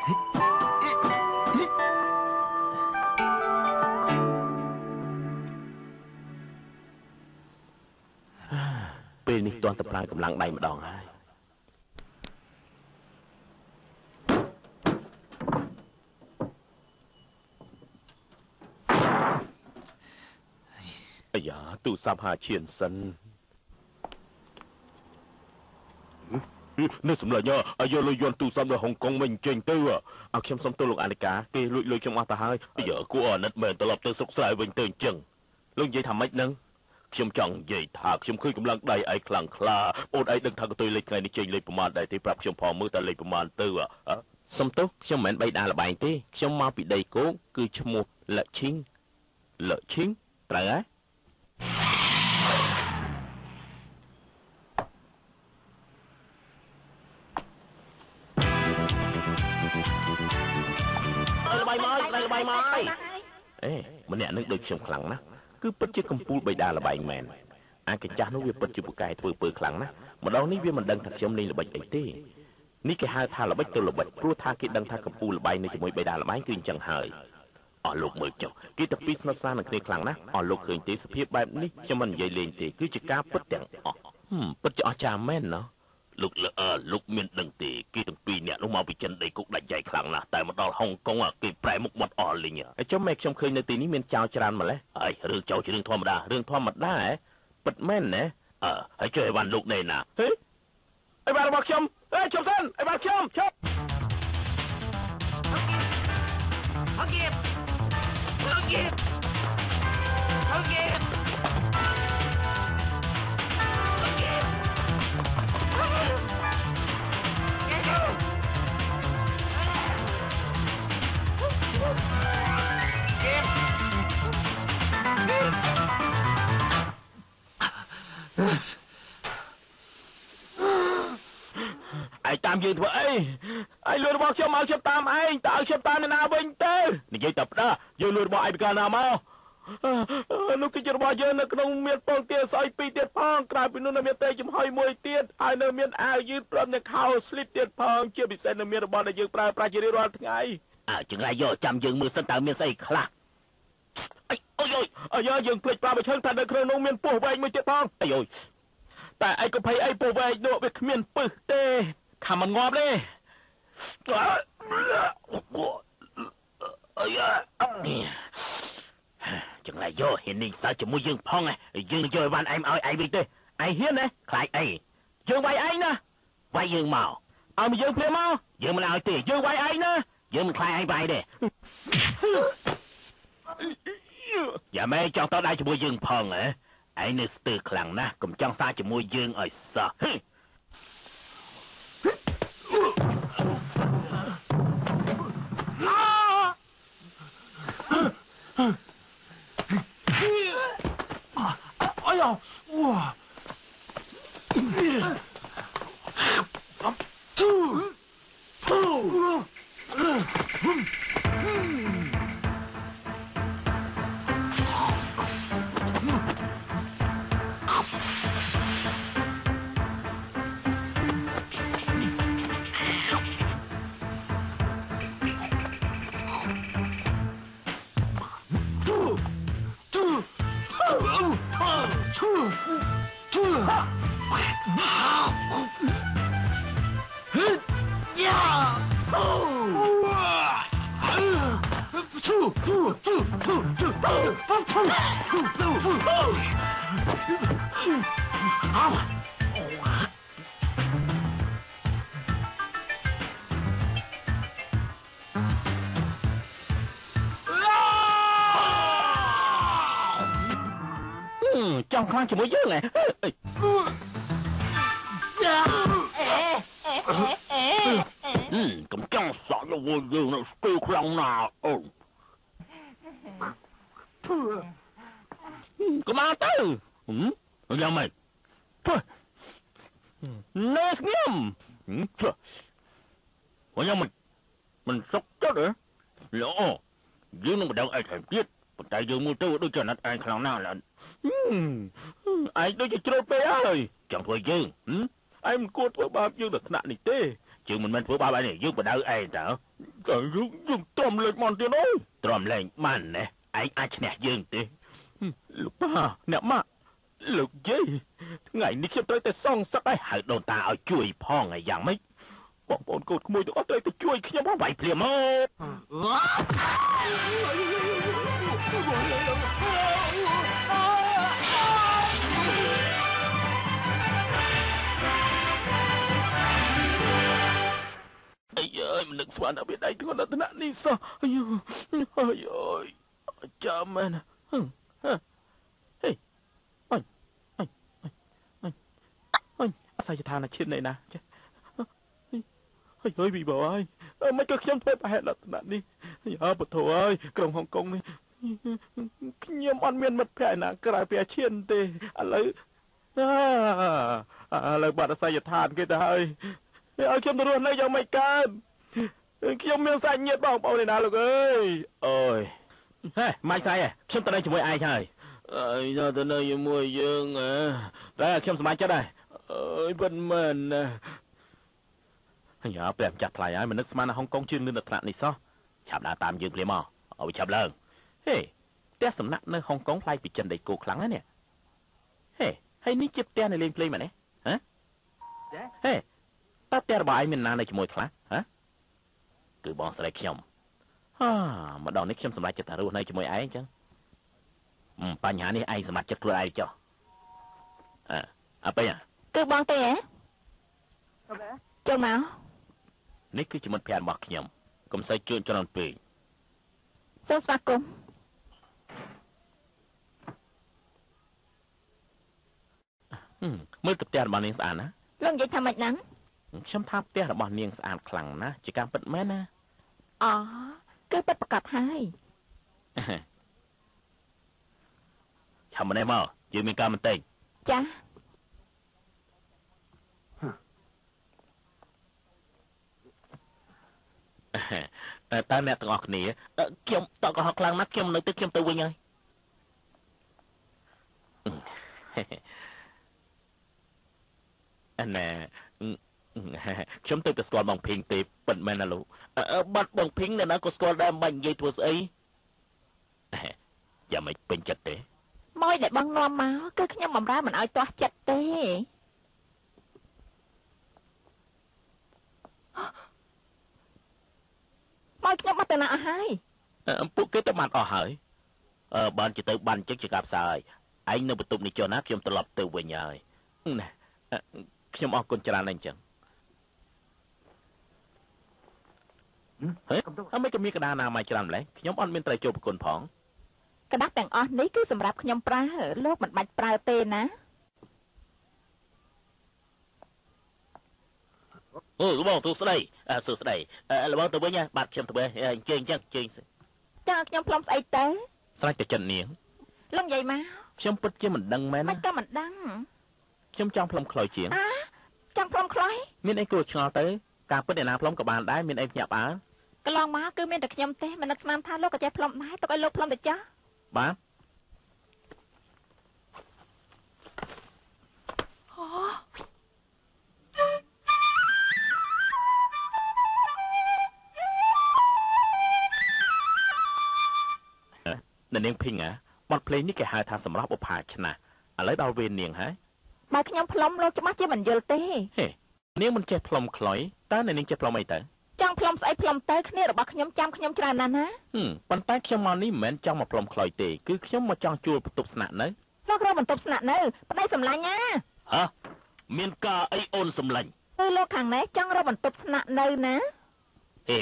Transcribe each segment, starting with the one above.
ពេលនេះទាន់តែប្រើកម្លាំងដៃម្ដងហើយអាយ៉ាទូរស័ព្ទហាឈានសិននេះសម្លាញ់អាយ៉ាលុយយន់ទូរស័ព្ទនៅហុងកុងមិនចេញទៅឲ្យខ្ញុំសុំទោសលោកអានិកាគេលួចលុយខ្ញុំអស់ទៅហើយអាយ៉ាគួរអាណិតមែនត្រឡប់ទៅស្រុកស្រែវិញទៅអញ្ចឹងលោកនិយាយថាម៉េចហ្នឹងខ្ញុំចង់និយាយថាខ្ញុំឃើញកម្លាំងដៃឯងខ្លាំងក្លាអូនឯងដឹងថាកតុយលេខថ្ងៃនេះចេញលេខប្រមាណដែរទេប្រាប់ខ្ញុំផងមើលតើលេខប្រមាណទៅសុំទោសខ្ញុំមិនមែនបៃតាលបែងទេខ្ញុំមកពីដីគោកគឺឈ្មោះលឈីងត្រូវហើយល្បាយមកអេម្នាក់នឹងដូចខ្ញុំខ្លាំងណាស់គឺពិតជាកំពូលបៃតាល្បែងមែនអាកញ្ចាស់នោះវាពិតជាពូកែធ្វើពើខ្លាំងណាស់ម្ដងនេះវាមិនដឹងថាខ្ញុំលេងល្បិចអីទេនេះគេហៅថាល្បិចទៅល្បិចព្រោះថាគេដឹងថាកំពូលល្បែងនៅជាមួយបៃតាល្បែងគឺអញ្ចឹងហើយអស់លោកមើលចុះគេទាំងពីរស្និទ្ធស្នាលនឹងគ្នាខ្លាំងណាស់អស់លោកឃើញទេសភាពបែបនេះខ្ញុំមិននិយាយលេងទេគឺជាការពិតទាំងអស់ពិតជាអស្ចារ្យមែនណាលោកមានដឹងទេគេទាំងពីរអ្នកនោះមកពីចិនដីគុកដាច់យ៉ៃខ្លាំងណាស់តែមកដល់ហុងកុងគេប្រែមុខមាត់អស់លីងហើយចុះម៉ែខ្ញុំឃើញនៅទីនេះមានចោលច្រើនម្ល៉េះហើយរឿងចោលជារឿងធម្មតាពិតមែនណាហើយជួយឲ្យបានលោកណែណាហេអីបានរបស់ខ្ញុំជប់សិនអីបានខ្ញុំជប់ថងគៀបឯងតាមយើងធ្វើអីឯងលួចរបស់ខ្ញុំមកខ្ញុំតាមឯងតើឲ្យខ្ញុំតាមនៅណាវិញទៅនិយាយតែផ្ដាយើងលួចរបស់ឯងពីកាលណាមកនោះគឺជារបស់យើងនៅក្នុងមានពងទាស្អុយ2ទៀតផងក្រៅពីនោះនៅមានទេចំហុយ1ទៀតហើយនៅមានអាវយឺតព្រមទាំងខោស្លីបទៀតផងជាពិសេសនៅមានរបស់ដែលយើងប្រើប្រាស់ជារៀងរាល់ថ្ងៃចង្រៃយកចាំយើងមើលសិនតើមានស្អីខ្លះអូយយើងភ្លេចប្រាប់ឲ្យឈឹងថានៅក្នុងនោះមានពស់វែងមួយទៀតផងអាយតែឯងក៏ភ័យអីពស់វែងនោះវាគ្មានពឹសទេខំមិនងាប់ទេចង្រៃយកហ៊ាននេះសើជាមួយយើងផងយើងយកឲ្យបានឯងឲ្យឯងវិញទេឯងហ៊ានណាខ្លាចអីយើងវាយឯងណាវាយយើងមកឲ្យមកយើងព្រាមមកយើងមិនឲ្យទេយើងវាយឯងណាយើងមិនខ្លាចឯងវាយទេយ៉ាម៉ែចង់តដៃជាមួយយើងផងហ៎ឯងនៅស្ទើរខ្លាំងណាស់កុំចង់សារជាមួយយើងឲ្យសោះ哎呀，哇！ចង់ខ្លាំងជាមួយយើងហ៎កុំចង់សក់ជាមួយយើងនៅស្ទើរខ្លាំងណាស់អូនកុំមកទៅយ៉ាងម៉េចនៅស្ងៀមយ៉ាងម៉េចមិនសុខចិត្តហ៎ល្អយើងនឹងបដៅឯងថែមទៀតប៉ុន្តែយើងមើលទៅដូចជាអាណិតឯងខ្លាំងណាស់ឡើយឯងដូចជាជ្រុលពេកហើយចង់ធ្វើយើងឯងមិនគួរធ្វើបាបយើងដល់ថ្នាក់នេះទេយើងមិនមែនធ្វើបាបឯងទេយើងបដៅឯងតើ ក៏យើងទ្រាំលេខមកទៀតអូទ្រាំលេខបានណែឯងអាចឈ្នះយើងទេលោកប៉ាអ្នកម៉ាក់លោកយាយថ្ងៃនេះខ្ញុំត្រូវតែសងសឹកឲ្យហៅដូនតាឲ្យជួយផងហើយយ៉ាងម៉េចបងប្អូនកូនក្មួយទាំងអស់ត្រូវតែជួយខ្ញុំផងវាយភ្លាមមកអីអើយមិននឹកស្មានដល់វាដៃធ្ងន់ដល់ថ្នាក់នេះសោះអាយចាំមែនហេអញអស័យឋានជាតិនេះណាចាហើយវិបអើយមិនក៏ខ្ញុំធ្វើប្រហែលដល់ថ្នាក់នេះយ៉ាពធអើយក្រុងហុងកុងនេះខ្ញុំអត់មានមិត្តភក្តិណាក្រៅពីអាឈានទេឥឡូវបាត់អស័យឋានគេទៅហើយឲ្យខ្ញុំទៅរស់នៅយ៉ាងម៉េចកើតខ្ញុំមានសាច់ញាតិបងប្អូនឯណាលោកអើយអូយហេម៉ាយស្អីខ្ញុំទៅនៅជាមួយឯងហើយទៅនៅជាមួយយើងតែខ្ញុំសប្បាយចិត្តដែរអើយមិនមែនយ៉ាព្រះម្ចាស់ថ្លៃហើយមិននឹកស្មានថាហុងកុងជឿនលឿនដល់ថ្នាក់នេះសោះឆាប់ដើរតាមយើងភ្លាមមកឲ្យឆាប់ឡើងហេផ្ទះសំណាក់នៅហុងកុងថ្លៃពីចិនដីគោខ្លាំងណាស់នេះហេហើយនេះជាផ្ទះនៅលេងភ្លេងមែនទេហ៎ហេតើផ្ទះរបស់ឯងមានណានៅជាមួយខ្លះហ៎គឺបងស្រីខ្ញុំម្ដងនេះខ្ញុំសម្រេចចិត្តថារស់នៅជាមួយឯងចឹងបញ្ហានេះឯងសម្រេចចិត្តខ្លួនឯងចុះអពេលគឺបងទេហ៎ចូលមកនេះគឺជាមិត្តភក្តិរបស់ខ្ញុំកុំសូវជួញច្រើនពេកសូមស្វាគមន៍មើលទៅផ្ទះរបស់នាងស្អាតណាលោកនិយាយថាម៉េចហ្នឹងខ្ញុំថាផ្ទះរបស់នាងស្អាតខ្លាំងណាស់ជាការពិតមែនណាគឺពិតប្រកបហើយឆាប់ម្នេះមកយើងមានការបន្តិចចាតើអ្នកទាំងអស់គ្នាខ្ញុំតកុហកខ្លាំងណាស់ខ្ញុំនៅទឹកខ្ញុំទៅវិញហើយណែខ្ញុំទៅស្គាល់បងភីងទេពិតមែនណាលោកបាត់បងភីងនៅណាក៏ស្គាល់ដែរមិនបាច់និយាយធ្វើស្អីយ៉ាងមិនពេញចិត្តទេម៉ួយដែលបងនាំមកគឺខ្ញុំបំរើមិនឲ្យទាស់ចិត្តទេម៉ួយខ្ញុំបាត់ទៅណាអស់ហើយពួកគេទៅបាត់អស់ហើយបានទៅបានជិះជាការផ្សាយឯងនៅបន្ទប់នេះចុះណាខ្ញុំត្រឡប់ទៅវិញហើយណាខ្ញុំអរគុណច្រើនណាស់អញ្ចឹងហើយមិនក៏មានកដាណាមកច្រើនម្ល៉េះខ្ញុំអត់មានត្រូវចូលប្រគុណផងกระดาษទាំងអស់នេះគឺសម្រាប់ខ្ញុំប្រើលោកមិនបាច់ប្រើទេណាអូបងទូស្ដីសួស្ដីបងទៅវិញបាទខ្ញុំទៅវិញជើងចឹងចាខ្ញុំផ្លុំស្អីទៅស្រេចតែចិត្តនាងលោកនិយាយមកខ្ញុំពិតជាមិនដឹងមែនមិនក៏មិនដឹងខ្ញុំចង់ផ្លុំខ្លុយជាងចង់ផ្លុំខ្លុយមានអីគួរឆ្ងល់ទៅការពិតអ្នកណាផ្លុំក៏បានដែរមានអីភ្ញាក់ផ្អើលកន្លងមកគឺមានតែខ្ញុំទេមិននឹកស្មានថាលោកក៏ចេះផ្លុំដែរទុកឲ្យលោកផ្លុំទៅចាស់បាទនាងភីងបទភ្លេងនេះគេហៅថាសម្រាប់បុប្ផាឆ្នះឥឡូវដល់វេននាងហើយបើខ្ញុំផ្លុំលោកច្បាស់ជាមិនយល់ទេហេនាងមិនចេះផ្លុំខ្លុយតើនាងចេះផ្លុំអីទៅចង់ផ្លុំស្អីផ្លុំទៅគ្នារបស់ខ្ញុំចាំខ្ញុំច្រើនណាស់ណាប៉ុន្តែខ្ញុំមកនេះមិនមែនចង់មកផ្លុំខ្លុយទេគឺខ្ញុំមកចង់ជួលបន្ទប់ស្នាក់នៅលោករកបន្ទប់ស្នាក់នៅប្តីសម្លាញ់ណាមានការអីអូនសម្លាញ់លោកខាងនេះចង់រកបន្ទប់ស្នាក់នៅណាហេ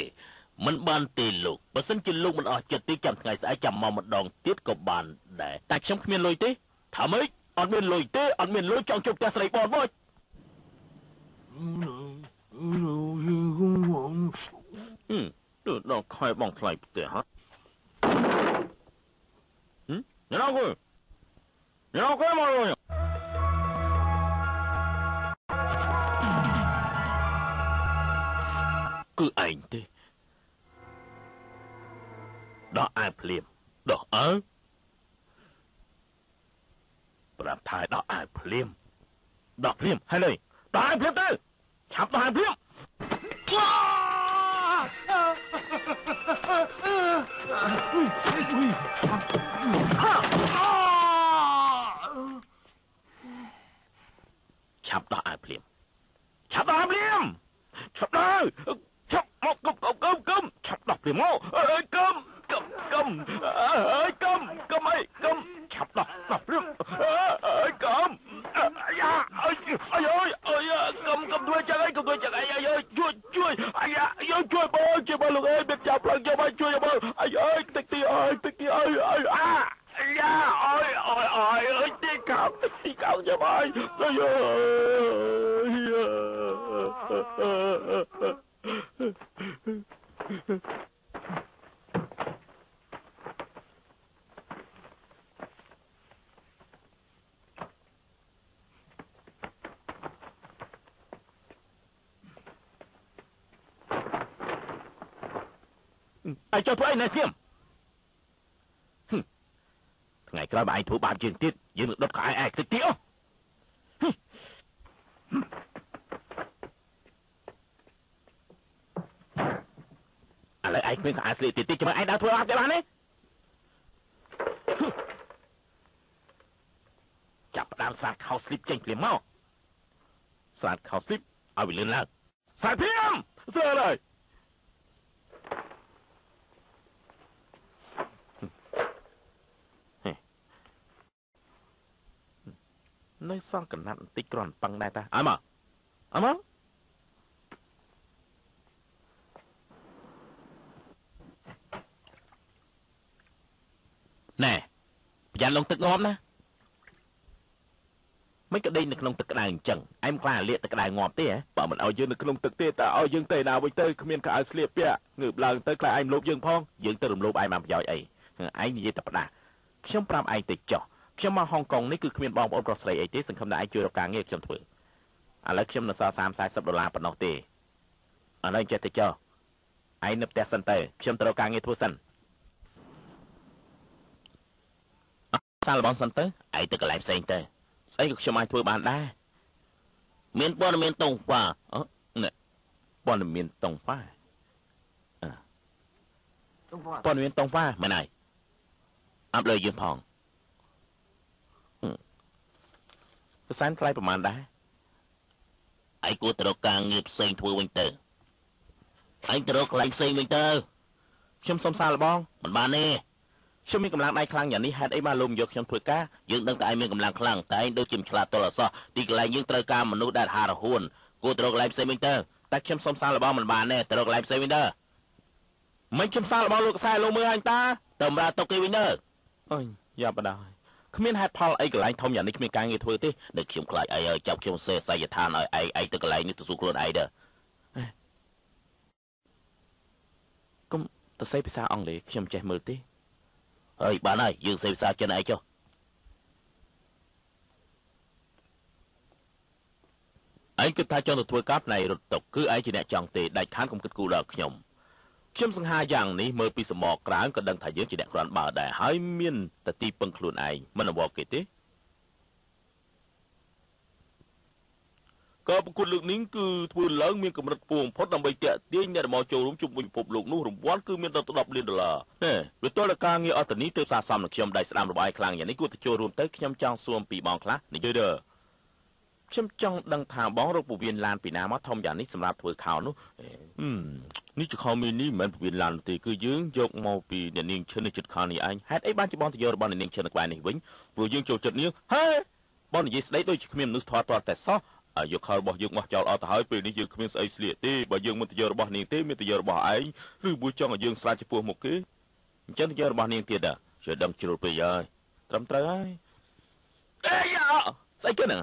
មិនបានទេលោកបើសិនជាលោកមិនអស់ចិត្តទេចាំថ្ងៃស្អែកចាំមកម្ដងទៀតក៏បានដែរតែខ្ញុំគ្មានលុយទេថាម៉េចអត់មានលុយទេអត់មានលុយចង់ជួបផ្ទះស្រីបងមកដល់ខែបងថ្លៃផ្ទះហ៎ញ៉ាំមកគឺឯងទេដោះអាវភ្លាមដោះប្រាប់ថាដោះអាវភ្លាមដោះភ្លាមហើយលើដោះអាវភ្លាមទៅឆាប់ដោះអាវភ្លាម ព្រាមកអើយកុំអើយកុំអីកុំឆាប់ដោះព្រាមអើយកុំយ៉ាអើយកុំធ្វើចឹងអីជួយអាយ៉ាជួយបងលោកអើយមានចាប់ឡើងយកមកជួយបងអើយតិចទីអើយយ៉ាអើយទីកោយកមកអើយai cho tôi này xem ngày cái bài thủ bạn chuyện tiết nhưng được đập cả ai tiết tiết à lại ai khuyên cả ai tiết tiết cho ai đã thua cái bạn ấy chặt đám sạt khao slip chênh liền mau sạt khao slip ai bị lên lạc sạt thêm giờ rồi nơi son cẩn thận tích còn bằng này ta mà nè dàn lông tức ngóm nè mấy cái đây là lông tức đài chẳng em qua liệt tức đài ngọt thế bảo mình ao dương được lông tức tê ta ao dương tây nào với tây không miên cả ai sliệp bia ngược lần tới là anh lốp dương phong dương tới đùm lốp ai mà giỏi ấy anh như tập đà trong pram ai tịch chọខ្ញុំមកហុងកុងនេះគឺគ្មានបងប្អូនប្រុសស្រីអីទេសង្ឃឹមថាអាចជួយរកការងារខ្ញុំធ្វើឥឡូវខ្ញុំនៅសល់$30-40ប៉ុណ្ណោះទេឥឡូវចេះទៅចុះឯងនៅផ្ទះសិនទៅខ្ញុំទៅរកការងារធ្វើសិនសាឡបងសិនទៅឯងទៅកន្លែងផ្សេងទៅស្អីក៏ខ្ញុំអាចធ្វើបានដែរមានព័ត៌មានតុងប៉ានេះព័ត៌មានតុងប៉ាព័ត៌មានតុងប៉ាមែនហើយអាប់លើយើងផងផ្សាយថ្លៃប្រហែលដែរឯងគួរទៅរកការងារផ្សេងធ្វើវិញទៅឯងទៅរកកន្លែងផ្សេងវិញទៅខ្ញុំសុំសារលបងមិនបានទេខ្ញុំមានកម្លាំងដៃខ្លាំងយ៉ាងនេះហេតុអីបានលោកយកខ្ញុំធ្វើការយើងដឹងតែឯងមានកម្លាំងខ្លាំងតែឯងដូចជាឆ្លាតទល់អសោះទីកន្លែងយើងត្រូវការមនុស្សដែលហារហួនគួរទៅរកកន្លែងផ្សេងវិញទៅតែខ្ញុំសុំសារលបងមិនបានទេទៅរកកន្លែងផ្សេងវិញទៅមិនខ្ញុំសារលបងលោកខ្សែលោកមើលអញតាទៅម្រាតុកគេវិញទៅអើយយ៉ាប់ដល់គ្មានហេតុផលអីកន្លែងធំយ៉ាងនេះគ្មានការងារធ្វើទេដែលខ្ញុំខ្លាចអីឲ្យចាប់ខ្ញុំសេស័យដ្ឋានឲ្យឯងទៅកន្លែងនេះទៅសួរខ្លួនឯងទៅកុំទៅសេភាសាអង់គ្លេសខ្ញុំចេះមើលទេអើយបានហើយយើងសេភាសាចិនឯងចុះឯងគិតថាចង់ទៅធ្វើការផ្នែករត់តុកគឺឯងជាអ្នកចង់ទេដាច់ខានកុំគិតគូរដល់ខ្ញុំសង្ហាយ៉ាងនេះមើលពីសមរក្រៅក៏ដឹងថាយើងជាអ្នកគ្រាន់បើដែរហើយមានតែទីពឹងខ្លួនឯងមិនអវគេទេក៏ប្រគល់លើកនេះគឺធ្វើឡើងមានកម្រិតខ្ពស់បំផុតដើម្បីតាក់ទាញអ្នកមកចូលរួមជុំវិញពិភពលោកនោះរង្វាន់គឺមានដល់$10 លានវាទល់តែការងារអត្តនេះទើបសាសមនឹងខ្ញុំដៃស្ដាំរបាយខ្លាំងយ៉ាងនេះគួរទៅចូលរួមទៅខ្ញុំចង់សួរពីបងខ្លះនិយាយទៅខ្ញុំចង់ដឹងថាបងរកពវៀនឡានពីណាមកធំយ៉ាងនេះសម្រាប់ធ្វើខោនោះនេះជាខោមីនីមិនមែនពវៀនឡានទេគឺយើងយកមកពីអ្នកនាងឈិននៅចិត្តខោនេះឯងហេតុអីបានជាបងទៅយករបស់អ្នកនាងឈិននៅក្បែរនេះវិញព្រោះយើងចូលចិត្តនាងហេបងនិយាយស្ដីដូចជាគ្មានមនុស្សធម៌តតែសោះយកខោរបស់យើងមកចោលអត់ទៅហើយពេលនេះយើងគ្មានស្អីស្លៀកទេបើយើងមិនទៅយករបស់នាងទេមានទៅយករបស់ឯងឬមួយចង់ឲ្យយើងស្រាច់ចំពោះមុខគេអញ្ចឹងទៅយករបស់នាងទៀតដែរជឿដឹងជ្រុលពេកហើយត្រឹមត្រូវហើយអេយ៉ាស្អីគេហ្នឹង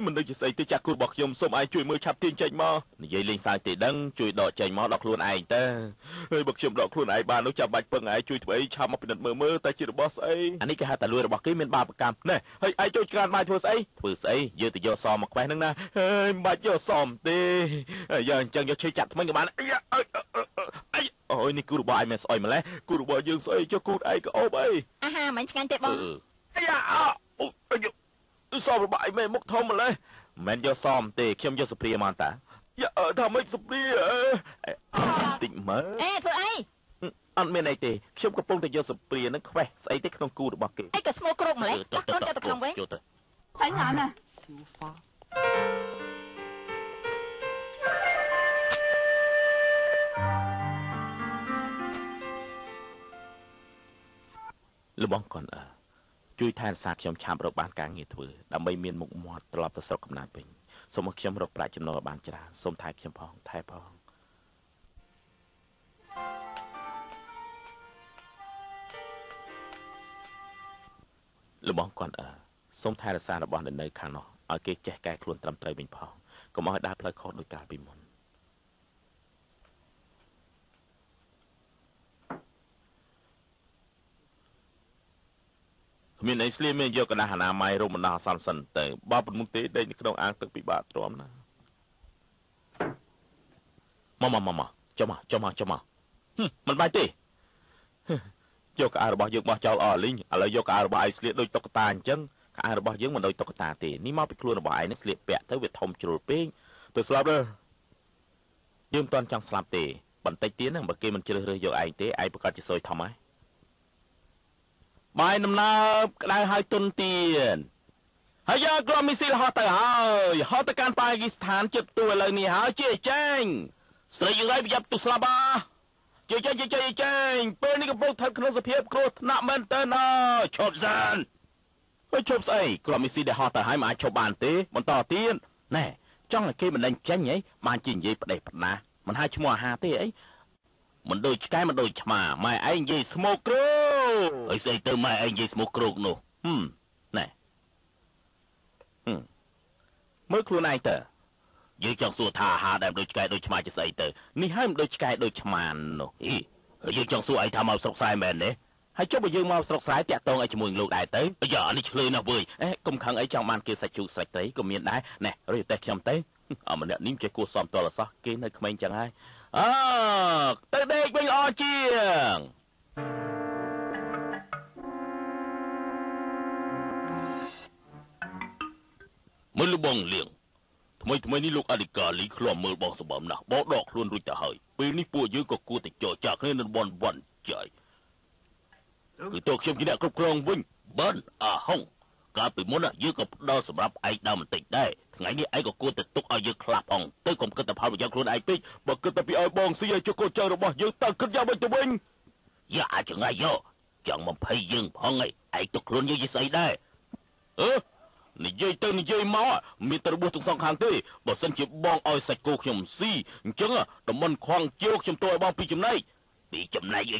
មិនដឹងជាស្អីទេចាស់គូរបស់ខ្ញុំសូមឯងជួយមើលឆាប់ទាញចេញមកនិយាយលេងសើចទេដឹងជួយដកចេញមកដកខ្លួនឯងទៅហើយបើខ្ញុំដកខ្លួនឯងបាននោះចាំបាច់ពឹងឯងជួយធ្វើអីឆាប់មកពិនិត្យមើលតែជារបស់ស្អីអានេះគេហៅតែលួយរបស់គេមានបាបកម្មណែហើយឯងចូលច្រានបាយធ្វើស្អីយើងទៅយកសមមកខ្វេះហ្នឹងណាហើយមិនបាច់យកសមទេយ៉ាងអញ្ចឹងយកឈើចាក់ថ្មិញក៏បានអូយនេះគូរបស់ឯងមិនស្អុយម្លេះគូរបស់យើងស្អីចុះគូឯងក៏អូបអីអាហាមិនឆ្ងាញ់ទេបងសមរបស់ឯងមិនមុខធំម្លេះមិនយកសមទេខ្ញុំយកសុព្រាមកតាយ៉ាថាមិនសុព្រាតិចមើលធ្វើអីអត់មានអីទេខ្ញុំកំពុងតែយកសុព្រានឹងខ្វេះស្អីទេក្នុងគូរបស់គេអីក៏ស្មោគ្រូកម្លេះដាក់ខ្លួនទៅក្នុងវិញតែណាណា លោកបងគាត់ជួយថែរក្សាខ្ញុំឆាប់រកបានការងារធ្វើដើម្បីមានមុខមាត់ត្រឡប់ទៅស្រុកកំណើតវិញសូមឲ្យខ្ញុំរកប្រាក់ចំណូលបានច្រើនសូមថែខ្ញុំផងថែផងលោកបងគាត់សូមថែរក្សារបស់នៅខាងនោះឲ្យគេចេះកែខ្លួនត្រឹមត្រូវវិញផងកុំឲ្យដើរផ្លូវខុសដោយកាលពីមុនមានអីស្លៀមមានយកកណ្ដាស់អនាម័យរំបណ្ដោះអាសន្នសិនទៅបើមិនមុនទេដេកនៅក្នុងអាងទឹកពិបាកទ្រាំណាមកចុះមកមិនបាច់ទេយកកៅអៅរបស់យើងបោះចោលអស់លីងឥឡូវយកកៅអៅរបស់ឯងស្លៀកដូចតុក្កតាអញ្ចឹងកៅអៅរបស់យើងមិនដូចតុក្កតាទេនេះមកពីខ្លួនរបស់ឯងនេះស្លៀកពាក់ទៅវាធំជ្រុលពេកទៅស្លាប់យើងមិនទាន់ចង់ស្លាប់ទេបន្តិចទៀតហ្នឹងបើគេមិនជ្រើសរើសយកឯងទេឯងប្រកាសជាសួយធំហើយបាយដំណើរក្តៅហើយទុនទៀនហើយយកក្រុមមីស៊ីលហោះទៅហើយហោះទៅកាន់ប៉ាគីស្ថានជិបទួឥឡូវនេះហើយជាចេញស្រីយើងហើយប្រយ័ត្នទុស្លាប់ចេញពេលនេះកំពុងស្ថិតក្នុងសភាពគ្រោះថ្នាក់មែនតើណាឈប់សិនហើយឈប់ស្អីក្រុមមីស៊ីដែលហោះទៅហើយមិនអាចឈប់បានទេបន្តទៀតណែចង់ឲ្យគេមិនដេញចេញហីបានជានិយាយផ្ដេសផ្ដាសមិនហើយឈ្មោះអាហារទេអីមិនដូចឆ្កែមិនដូចឆ្មាម៉ែឯងនិយាយស្មោកគ្រោកហើយស្អីទៅម៉ែឯងនិយាយស្មោកគ្រោកនោះណែមើលខ្លួនឯងតើយើងចង់សួរថាអាហារដែលដូចឆ្កែដូចឆ្មាជាស្អីទៅនេះហើយមិនដូចឆ្កែដូចឆ្មានោះយើងចង់សួរឯងថាមកស្រុកស្រែមែនទេហើយចុះបើយើងមកស្រុកស្រែតាក់តងឲ្យជាមួយលោកដែរទៅយ៉ានេះឆ្លើយណាស់វើយកុំខឹងអីចង់បានគេសាច់ជូរសាច់ត្រីក៏មានដែរណែរើសតែខ្ញុំទៅម្នាក់នេះចេះគួរសមតលសោះគេនៅក្មេងចឹងហើយទៅដេកវិញល្អជាងមើលលបងលៀងថ្មីនេះលោកអធិការលីឃ្លាំមើលបងសម្បំណាស់បោដកខ្លួនរួចទៅហើយពេលនេះពួកយើងក៏គួរតែចរចាគ្នានឹងបនចាយគឺតើខ្ញុំជាអ្នកគ្រប់គ្រងវិញបានអាហុងកាលពីមុនយើងក៏ផ្ដល់សម្រាប់ឯងដើមបន្តិចដែរថ្ងៃនេះឯងក៏គួរតែទុកឲ្យយើងខ្លាប់ផងទៅកុំគិតតែផលប្រយោជន៍ខ្លួនឯងពេកបើគិតតែពីឲ្យបងស៊ីឲ្យជកូនចៅរបស់យើងតើគិតយ៉ាងម៉េចទៅវិញយ៉ាអាចងាយយកចង់បំភ័យយើងផងឯងទុកខ្លួនយើងជាស្អីដែរនិយាយទៅនិយាយមកមានតែរបួសទាំងសងខាងទេបើសិនជាបងឲ្យសាច់គោខ្ញុំស៊ីអញ្ចឹងតំមិនខ្វាំងជោគខ្ញុំទៅឲ្យបងពីចំណែក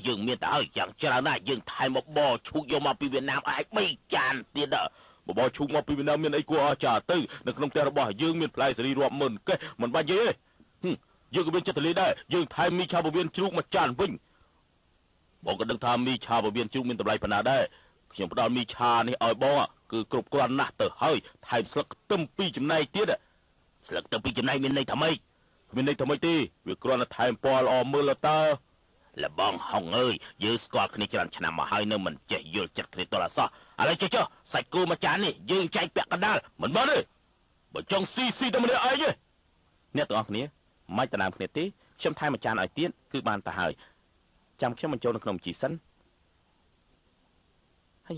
យើងមានតែហើយយ៉ាងច្រើនណាស់យើងថែមមកបោឈូកយកមកពីវៀតណាមឲ្យ3ចានទៀតបោឈូកមកពីវៀតណាមមានអីគួរអស្ចារ្យទៅនៅក្នុងផ្ទះរបស់យើងមានផ្លែសេរីរាប់ម៉ឺនកេះមិនបាច់ទេយើងក៏មានចិត្តទលាដែរយើងថែមមីឆាបវៀនជ្រូកមួយចានវិញបងក៏ដឹងថាមីឆាបវៀនជ្រូកមានតម្លៃប៉ុណ្ណាដែរខ្ញុំផ្ដល់មីឆានេះឲ្យបងគឺគ្រប់គ្រាន់ណាស់ទៅហើយថែមស្លឹកខ្ទឹម2ចំណែកទៀតស្លឹកខ្ទឹម2ចំណែកមានន័យថាម៉េចមានន័យថាម៉េចទេវាគ្រាន់តែថែមពណ៌ល្អមើលតើលបងហុងអើយយើងស្គាល់គ្នាច្រើនឆ្នាំមកហើយនៅមិនចេះយល់ចិត្តគ្នាតលអសោះឥឡូវចុះសាច់គោមួយចាននេះយើងចែកពាក់កណ្ដាលមិនបានទេបើចង់ស៊ីតែម្នាក់ឯងទេអ្នកទាំងអស់គ្នាមិនតាមគ្នាទេខ្ញុំថែមមួយចានឲ្យទៀតគឺបានទៅហើយចាំខ្ញុំបញ្ចូលនៅក្នុងជីសិនហើយ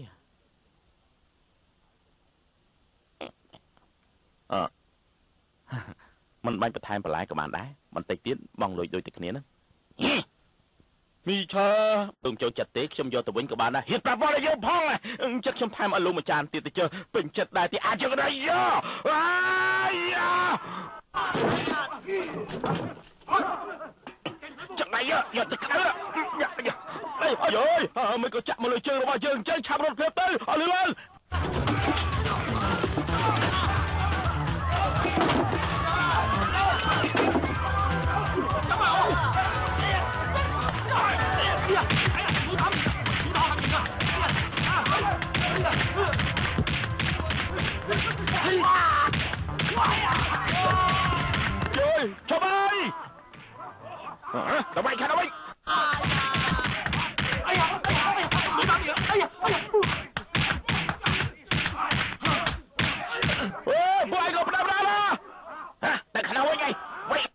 មិនបាច់បន្ថែមបន្លែក៏បានដែរបន្តិចទៀតបងលួយដូចតែគ្នាហ្នឹងមីឆាពងចូលចិត្តទេខ្ញុំយកទៅវិញក៏បានដែរហ៊ានប្រាប់បងឲ្យយកផងចិត្តខ្ញុំថែមឲ្យលោកមួយចានទៀតទៅចុះពេញចិត្តដែរទីអាចយកដែរយកចឹងដែរយកទៅក្តៅអើយមិនក៏ចាក់មកលើជើងរបស់យើងអញ្ចឹងឆាប់រត់ភ្លាមទៅអស់លឿនcho bay đừng bay khá đừng bay bố anh gộp đâm ra mà tại khả năng anh vậy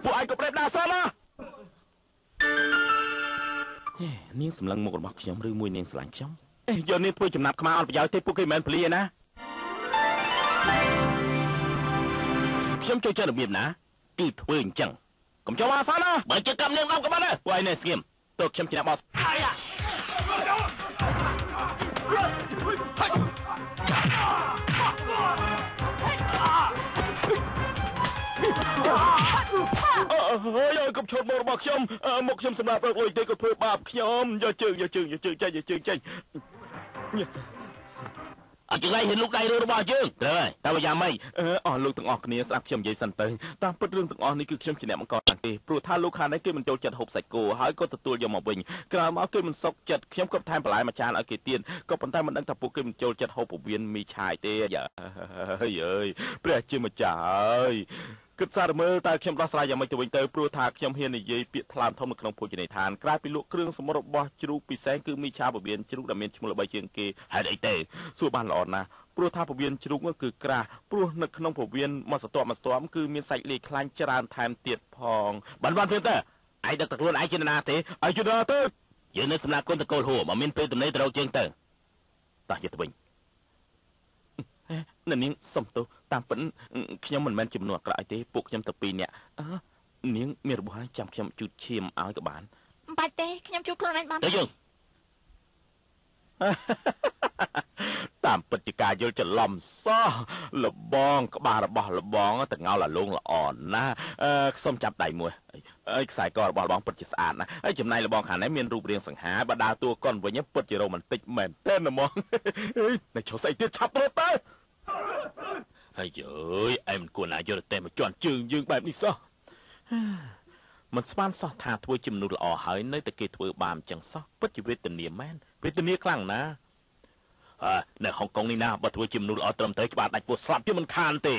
bố anh gộp đâm ra sao mà niên sầm lăng một bọc nhóm rư mùi niên sầm lăng chống giờ nên tôi chậm nạp khám ăn bây giờ thấy bố cái mền pli naខ្ញុំចូលចិត្តរបៀបណាគឺធ្វើអញ្ចឹង កុំចូលមកសោះណា បើជាកំនាងដំក៏បានដែរ ពួកឯងនេះស្ងៀមទើបខ្ញុំជាអ្នកបោះហើយកុំឈប់មករបស់ខ្ញុំមកខ្ញុំសម្រាប់រកលុយទេក៏ធ្វើបាបខ្ញុំយកជើងចេញ អញ្ចឹងហើយហ៊ានលោកដៃរបស់យើង ត្រូវហើយតែយ៉ាងម៉េចអស់លោកទាំងអស់គ្នាស្ដាប់ខ្ញុំនិយាយសិនទៅតាមពិតរឿងទាំងអស់នេះគឺខ្ញុំជាអ្នកបង្កតាំងទេព្រោះថាលោកខាងនេះគេមិនចូលចិត្តហូបសាច់គោហើយក៏ទទួលយកមកវិញក្រោយមកគេមិនសុខចិត្តខ្ញុំក៏ថែមបន្លែមួយចានឲ្យគេទៀតក៏ប៉ុន្តែមិនដឹងថាពួកគេមិនចូលចិត្តហូបពវៀនមីឆាយទេយ៉ាអើយព្រះជាម្ចាស់ហើយគិតសារមើលតើខ្ញុំដោះស្រាយយ៉ាងម៉េចទៅវិញទៅព្រោះថាខ្ញុំហ៊ាននិយាយពាក្យថ្លើមធំនៅក្នុងភោជនីយដ្ឋានក្រៅពីលក់គ្រឿងសម្រុករបស់ជ្រូកពិសេសគឺមីឆាពវៀនជ្រូកដែលមានឈ្មោះល្បីជាងគេហេតុអីទេសួរបានល្អណាស់ព្រោះថាពវៀនជ្រូកគឺក្រាស់ព្រោះនៅក្នុងពវៀនមកស្ទាប់គឺមានសាច់លាយខ្លាញ់ច្រើនថែមទៀតផងបានទេឯងដឹកតែខ្លួនឯងជាណាទេឲ្យជឿដល់ទៅយើងនៅសំណាក់គុណតកូលហួរមកមានពេលទំនេរទៅរកជើងទៅតោះយកទៅវិញនៅនាងសុំទោសតាមពិតខ្ញុំមិនមែនជំនួសអាក្រក់អីទេពួកខ្ញុំទៅ2នាក់នាងមានរបួសហើយចាំខ្ញុំជូតឈាមឲ្យក៏បានមិនបាច់ទេខ្ញុំជូតខ្លួនឯងបានទៅយើងតាមពិតជាការយល់ច្រឡំសោះលបងក្បាលរបស់លបងតងោលអាលងល្អណាស់សុំចាប់ដៃមួយខ្សែករបស់លបងពិតជាស្អាតណាស់ហើយចំណែកលបងខាងនេះមានរូបរាងសង្ហាបើដើរតួកុនវិញពិតជារ៉ូម៉ាន់ទិកមែនទែនហ្មងនៅចុះស្អីទៀតឆាប់រត់ទៅហើយអើយឯមិនគួរណាយកតែមកជន់ជើងយើងបែបនេះសោះមិនស្មានសោះថាធ្វើជាមនុស្សល្អហើយនៅតែគេធ្វើបាបអញ្ចឹងសោះពិតជាវេទនាមែនវេទនាខ្លាំងណាស់នៅហុងកុងនេះណាបើធ្វើជាមនុស្សល្អត្រឹមត្រូវច្បាស់ដាច់ពោះស្លាប់ជាមិនខានទេ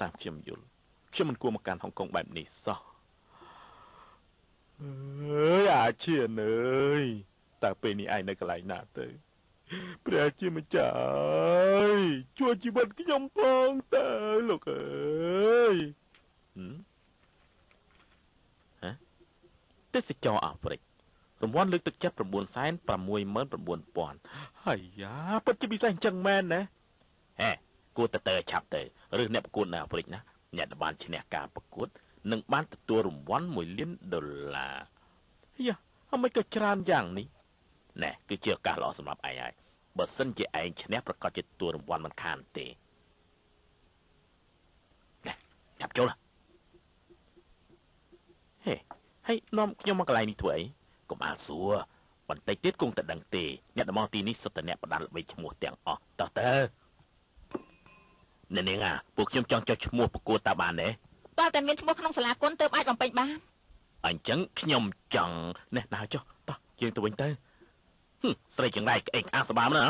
តាមខ្ញុំយល់ខ្ញុំមិនគួរមកកាន់ហុងកុងបែបនេះសោះអាឈៀនអើយតើពេលនេះឯងនៅកន្លែងណាទៅព្រះជាម្ចាស់អើយជួយជីវិតខ្ញុំផងតើលោកអើយទេសចរអាហ្វ្រិករង្វាន់លើកទឹកចិត្ត 969,000 ហើយយ៉ាពិតជាពិសេសអញ្ចឹងមែនណាគួរទៅឆាប់ទៅឬអ្នកប្រកួតនៅអាហ្វ្រិកណាអ្នកដែលបានឈ្នះការប្រកួតនឹងបានទទួលរង្វាន់$1 លានយ៉ាអ្មេចក៏ច្រើនយ៉ាងនេះណែគឺជាឱកាសល្អសម្រាប់ឯងហើយបើសិនជាឯងឈ្នះប្រកាសជាទទួលរង្វាន់មិនខានទេណែចាប់ចូលហើយនាំខ្ញុំមកកន្លែងនេះធ្វើអីកុំអាលសួរបន្តិចទៀតគង់តែដឹងទេអ្នកដំណទីនេះសុទ្ធតែអ្នកបដានល្បីឈ្មោះទាំងអស់តោះទៅនាងពួកខ្ញុំចង់ចុះឈ្មោះប្រកួតតើបានទេតើតែមានឈ្មោះក្នុងសាលាគុណទើបអាចបំពេញបានអញ្ចឹងខ្ញុំចង់ណែដើរចុះតោះយើងទៅវិញទៅស្រីចង្រៃក្អេកក្អាសបាមណា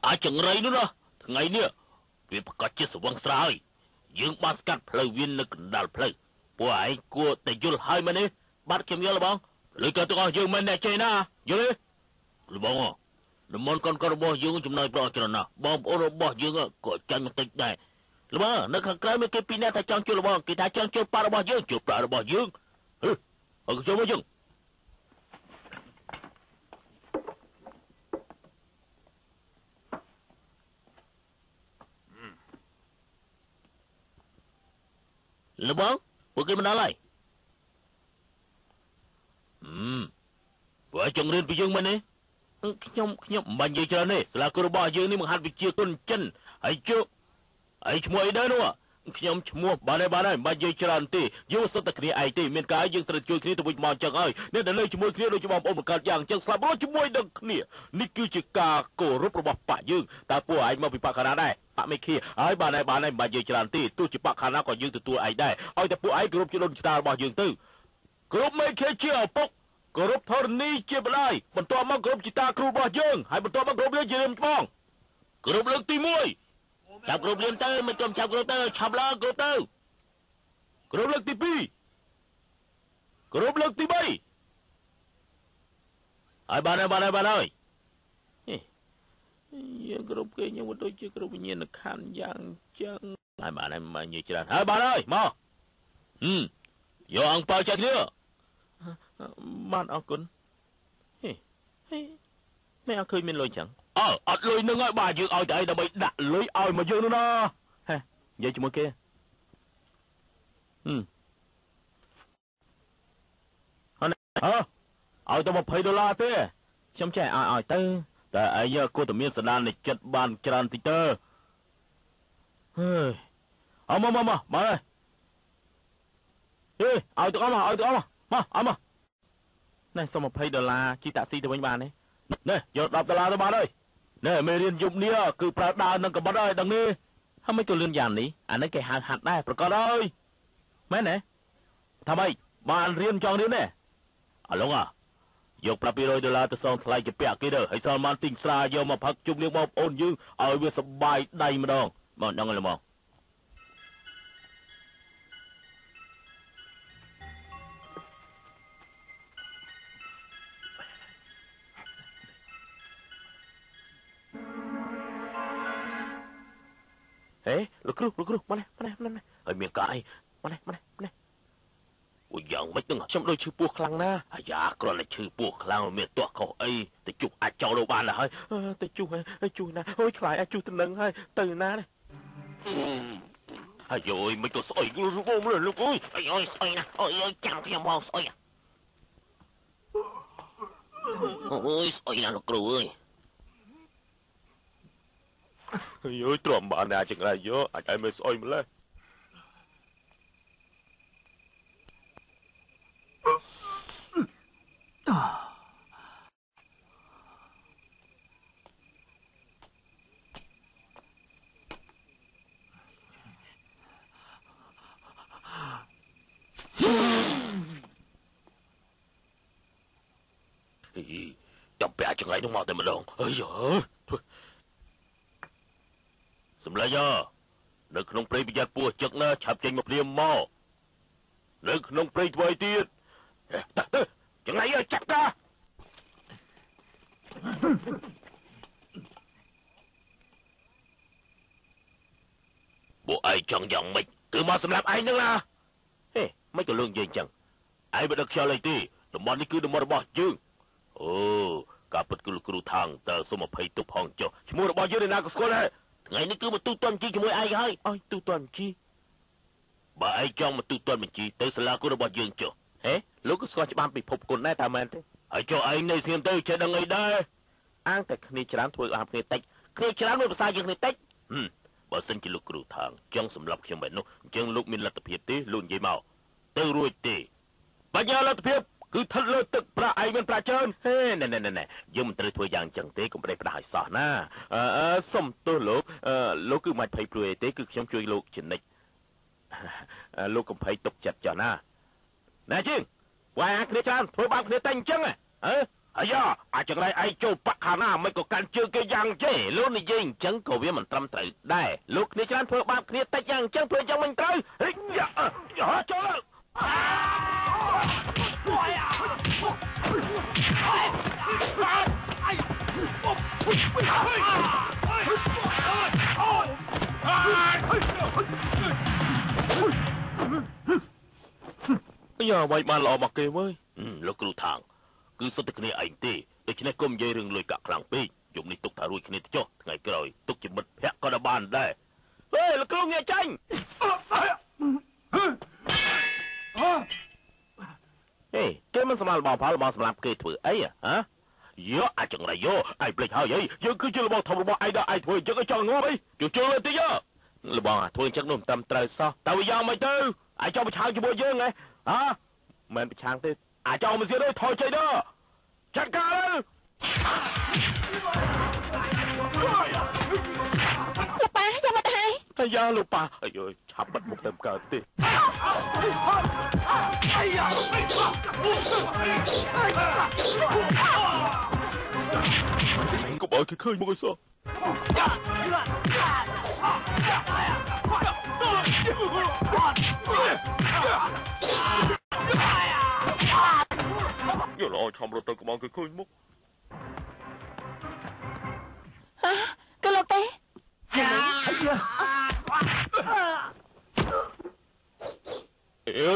អាចចង្រៃនោះណាថ្ងៃនេះវាប្រកាសជាស្វឹងស្រាយយើងបានស្កាត់ផ្លូវវានៅកណ្ដាលផ្លូវពួកឯងគួរតែយល់ហើយមែនទេបាត់ខ្ញុំយល់បងលើកទាំងអស់យើងមិនអ្នកចេះណាយល់ទេបងលំនកូនរបស់យើងចំណាយប្រាក់ច្រើនណាស់បងប្អូនរបស់យើងក៏ចាញ់បន្តិចដែរលបងនៅខាងក្រៅមានគេពីរនាក់តែចង់ជួយលបងគេថាចង់ជួយប៉ារបស់យើងជួយប្រាក់របស់យើងអើចូលមកយើងលបងពួកគេមិនដល់ហើយពួកចង់រៀនពីយើងមែនទេខ្ញុំមិនបាញ់និយាយច្រើនទេសាលាគរុរបស់យើងនេះបង្ហាត់វិជ្ជាគុណចិនហើយជក់ហើយឈ្មោះអីដែរនោះខ្ញុំឈ្មោះបានហើយមិនបាច់និយាយច្រើនទេយើងសុទ្ធតែគ្នាឯងទេមានការយើងត្រូវជួយគ្នាទៅវិញមកអញ្ចឹងហើយអ្នកដែលលើជាមួយគ្នាដូចជាបងប្អូនបង្កើតយ៉ាងអញ្ចឹងស្លាប់រស់ជាមួយនឹងគ្នានេះគឺជាការគោរពរបស់បកយើងតើពួកឯងមកពីបកខាងណាដែរបកមេឃាហើយបានហើយមិនបាច់និយាយច្រើនទេទោះជាបកខាងណាក៏យើងទទួលឯងដែរឲ្យតែពួកឯងគោរពជាដូនចតារបស់យើងទៅគោរពមេឃាជាឪពុកគោរពធរណីជាម្ដាយបន្ទាប់មកគោរពជីតាគ្រូរបស់យើងហើយបន្ទាប់មកគោរពយើងជារៀមច្បងគោរពលើកទី1ចាប់គ្រប់លៀនទៅមិនចំចាប់គ្រប់ទៅឆាប់ឡើងគ្រប់ទៅគ្រប់លើកទី2គ្រប់លើកទី3ហើយបានហើយយើងគ្រប់គេខ្ញុំដូចជាគ្រប់វិញ្ញាណខណ្ឌយ៉ាងចឹងហើយបានហើយមកនិយាយច្រើនហើយបានហើយមកយកអង្គបើចាក់គ្នាបានអរគុណ មិនអត់ឃើញមានលុយចឹងអត់លុយនឹងហើយបាទយើងឲ្យតែអីដើម្បីដាក់លុយឲ្យមកយើងនោះណាហេនិយាយជាមួយគេឲ្យទៅ$20ទេខ្ញុំចេះឲ្យទៅតែអីគួរតែមានសណ្ដាននៃចិត្តបានច្រើនតិចទៅហើយមកបាទឲ្យទៅអស់មកឲ្យទៅអស់មកឲ្យមកណែសុំ$20ជិះតាក់ស៊ីទៅវិញបានទេនេះយក$10ទៅបានហើយណែមេរៀនយប់នេះគឺប្រើដើរនឹងកបិតហើយដឹងនេះហើយមិនក៏លឿនយ៉ាងនេះអានេះគេហៅហាត់ដែរប្រកាសហើយមែនទេថាម៉េចបានរៀនចង់រៀនទេអាឡុងយក$200ទៅសងថ្លៃជាពាក់គេទៅហើយសល់បានទិញស្រាយកមកផឹកជុំនាងបងប្អូនយើងឲ្យវាសប្បាយដៃម្ដងមកដឹងហើយមកហេលោកគ្រូមកនេះហើយមានកាយមកនេះអូយ៉ាងម៉េចហ្នឹងខ្ញុំដូចឈឺពោះខ្លាំងណាស់អាយ៉ាគ្រាន់តែឈឺពោះខ្លាំងមានទាស់ខុសអីទៅជុះអាចចោលលោកបានហើយទៅជុះណាអូយខ្លាយអាចជុះទៅនឹងហើយទៅណានេះអាយយមិនទៅស្អុយលោកអើយអាយស្អុយណាអូយចាំខ្ញុំមកស្អុយអូយស្អុយណាលោកគ្រូអើយយោទ្រាំបានតែចង្រៃយោអាចឲ្យមើលស្អុយម្លេះចាំពាក់ចង្រៃនោះមកតែម្ដងអើយសម្លេចនៅក្នុងព្រៃប្រយ័ត្នពស់ចឹកណាឆាប់ចេញមកព្រាមមកនៅក្នុងព្រៃធ្វើអីទៀតទៅចង្រៃចាប់តាពួកឯងចង់យ៉ាងម៉េចគឺមកសម្រាប់ឯងហ្នឹងណាហេមិនក៏លឿងយើងចឹងឯងមិនដឹកខ្យល់អីទេតំបន់នេះគឺតំបន់របស់យើងអូការពិតគឺលោកគ្រូថាងតើសុំ20ទុកផងចុះឈ្មោះរបស់យើងនៅណាក៏ស្គាល់ដែរថ្ងៃនេះគឺមកទូទាត់ជីជាមួយឯងហើយឲ្យទូទាត់ជីបើឯងចង់មកទូទាត់បញ្ជីទៅសាលាគុណរបស់យើងចុះហេលោកក៏ស្គាល់ច្បាស់ពិភពគុណដែរតើមែនទេហើយចុះឯងនៅស្ងៀមទៅចេះដឹងអីដែរអាងតែគ្នាច្រើនធ្វើឲ្យគ្នាតិចគ្នាច្រើនមួយភាសាយើងគ្នាតិចបើសិនជាលោកគ្រូថាងចង់សម្លាប់ខ្ញុំបែបនោះអញ្ចឹងលោកមានលទ្ធភាពទេលោកនិយាយមកទៅរួចទេបញ្ញាលទ្ធភាពគឺថិតលើទឹកប្រាក់ឯងមានប្រាក់ច្រើនហេណែយើងមិនត្រូវធ្វើយ៉ាងចឹងទេកុំប្រេះផ្ដាស់ឲ្យសោះណាសុំទោសលោកគឺមិនភ័យព្រួយទេគឺខ្ញុំជួយលោកចនិចលោកកំភៃទុកចិត្តចុះណាណែជាងវាយគ្នាច្រើនធ្វើបាបគ្នាតែអញ្ចឹងអាយ៉ាអាចង្រៃឯងចូលបាក់ខាណាមិនក៏កាន់ជើងគេយ៉ាងចេះលោកនិយាយអញ្ចឹងក៏វាមិនត្រឹមត្រូវដែរលោកគ្នាច្រើនធ្វើបាបគ្នាតិចយ៉ាងអញ្ចឹងធ្វើយ៉ាងមិនត្រូវចូលយ៉ាវាយបានល្អមកគេវើយលោកគ្រូថាងគឺសុទ្ធតែគ្នាឯងទេដូច្នេះកុំនិយាយរឿងលុយកាក់ខ្លាំងពេកយប់នេះទុកថារួចគ្នាទៅចុះថ្ងៃក្រោយទុកជាមិត្តភក្តិក៏បានដែរហេលោកគ្រូងាកចាញ់ហេគេមិនស្មារតីផលរបស់សម្រាប់គេធ្វើអីយោអាចង្រៃយោឯងភ្លេចហើយយើងគឺជារបស់ធំរបស់ឯងដល់ឯងធ្វើអញ្ចឹងចង់ងាប់អីជួយទៅតិចរបស់ធ្វើអញ្ចឹងនោះមិនតាមត្រូវសោះតើវាយ៉ាងមិនទៅឯងចង់ប្រឆាំងជាមួយយើងហ៎មិនប្រឆាំងទេអាចង់មកសៀនថយចេញដល់ចាត់ការលោកប៉ាចាំមកទៅហើយយ៉ាលោកប៉ាអាយឆាប់បិទមុខទៅកើតទេកុំឲ្យគេឃើញមកអីសោះយកល្អឆំរត់ទៅកុំឲ្យគេឃើញមុខគឺលោកទេ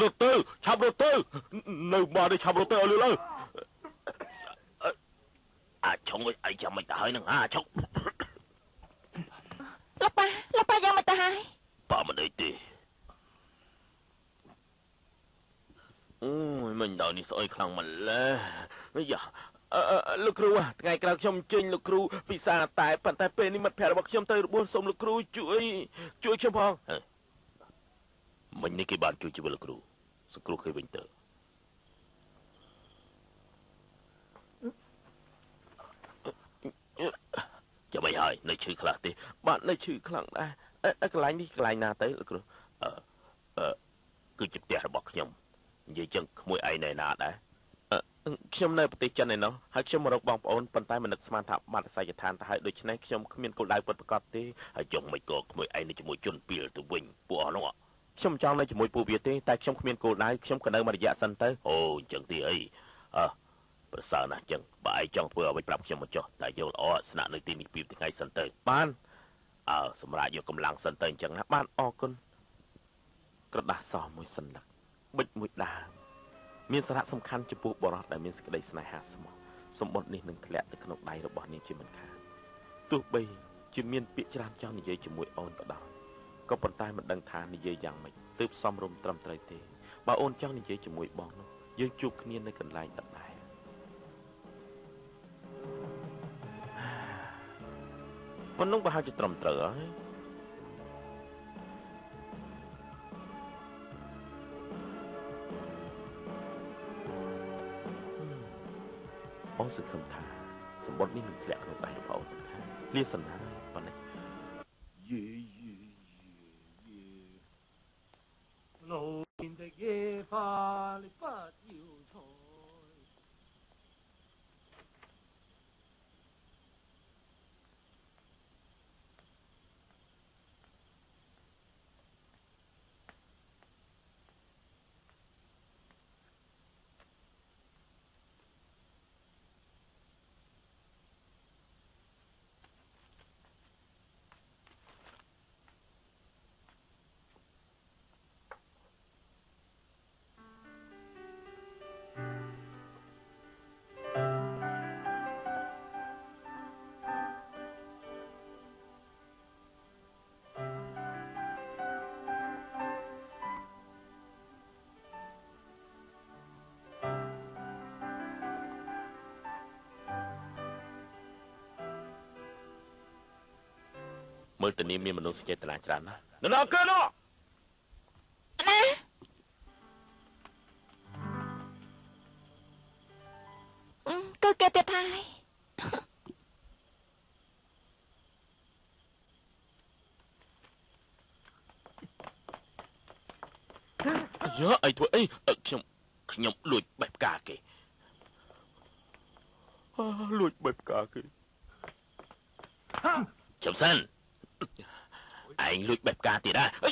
រត់ទៅឆាប់រត់ទៅនៅមកនេះឆាប់រត់ទៅឲ្យលឿនលើអាច ឆុងអីចាំមិនទៅហើយនឹងឆុងលោកប៉ាយ៉ាងមិនទៅហើយប៉ាមិនអីទេអូយមិញដល់នេះស្អុយខ្លាំងម្ល៉េះយ៉ាលោកគ្រូថ្ងៃក្រោយខ្ញុំជិញលោកគ្រូពិសាតែប៉ុន្តែពេលនេះមិត្តភក្តិរបស់ខ្ញុំទៅរបួសសូមលោកគ្រូជួយខ្ញុំផងមិញនេះគេបានជួយជីវិតលោកគ្រូសង្គ្រោះគេវិញទៅចាំមិនហើយនៅឈឺខ្លះទេបាទនៅឈឺខ្លាំងដែរកន្លែងនេះកន្លែងណាទៅលោកគ្រូគឺជាផ្ទះរបស់ខ្ញុំនិយាយចឹងក្មួយឯងនៅណាដែរខ្ញុំនៅប្រទេសចិនឯណោះហើយខ្ញុំមករកបងប្អូនប៉ុន្តែមិននឹកស្មានថាបាត់អាស័យដ្ឋានទៅហើយដូច្នេះខ្ញុំគ្មានគោលដៅពិតប្រាកដទេហើយចុងមិនក៏ក្មួយឯងនៅជាមួយជនពីលទៅវិញពួកអស់នោះខ្ញុំចង់នៅជាមួយពួកវាទេតែខ្ញុំគ្មានគោលដៅខ្ញុំក៏នៅមួយរយៈសិនទៅអូអញ្ចឹងទេអីប្រសើរណាស់ចឹងបើឯងចង់ធ្វើអ្វីប្រាប់ខ្ញុំមកចុះតែយកល្អស្នាក់នៅទីនេះ2ថ្ងៃសិនទៅបានសម្រាប់យកកម្លាំងសិនទៅអញ្ចឹងណាបានអរគុណក្រដាស់សមួយសន្លឹកប៊ិចមួយដាវមានសារៈសំខាន់ចំពោះបរិសុទ្ធដែលមានសេចក្តីស្នេហាស្មោះសម្បត្តិនេះនឹងធ្លាក់ទៅក្នុងដៃរបស់នាងជាមិនខានទោះបីជាមានពាក្យច្រើនចង់និយាយជាមួយអូនក៏ដោយក៏ប៉ុន្តែមិនដឹងថានិយាយយ៉ាងម៉េចទើបសមរម្យត្រឹមត្រូវទេបើអូនចង់និយាយជាមួយបងនោះយើងជួបគ្នានៅកន្លែងដដែលប៉ុណ្ណឹងប្រហែលជាត្រឹមត្រូវហើយអូនសង្ឃឹមថាសម្បត្តិនេះនឹងធ្លាក់ក្នុងដៃរបស់អូនមិនខានលាសនាប៉ុណ្ណេះមើលទៅនេះមានមនុស្សចេតនាច្រើនណាស់នៅគឺនោះគឺគេទៀតហើយយ៉ាអីធ្វើអីខ្ញុំលួចបេះផ្កាគេលួចបេះផ្កាគេចំសិនឯងលួចបេះផ្កាទៀតណាអា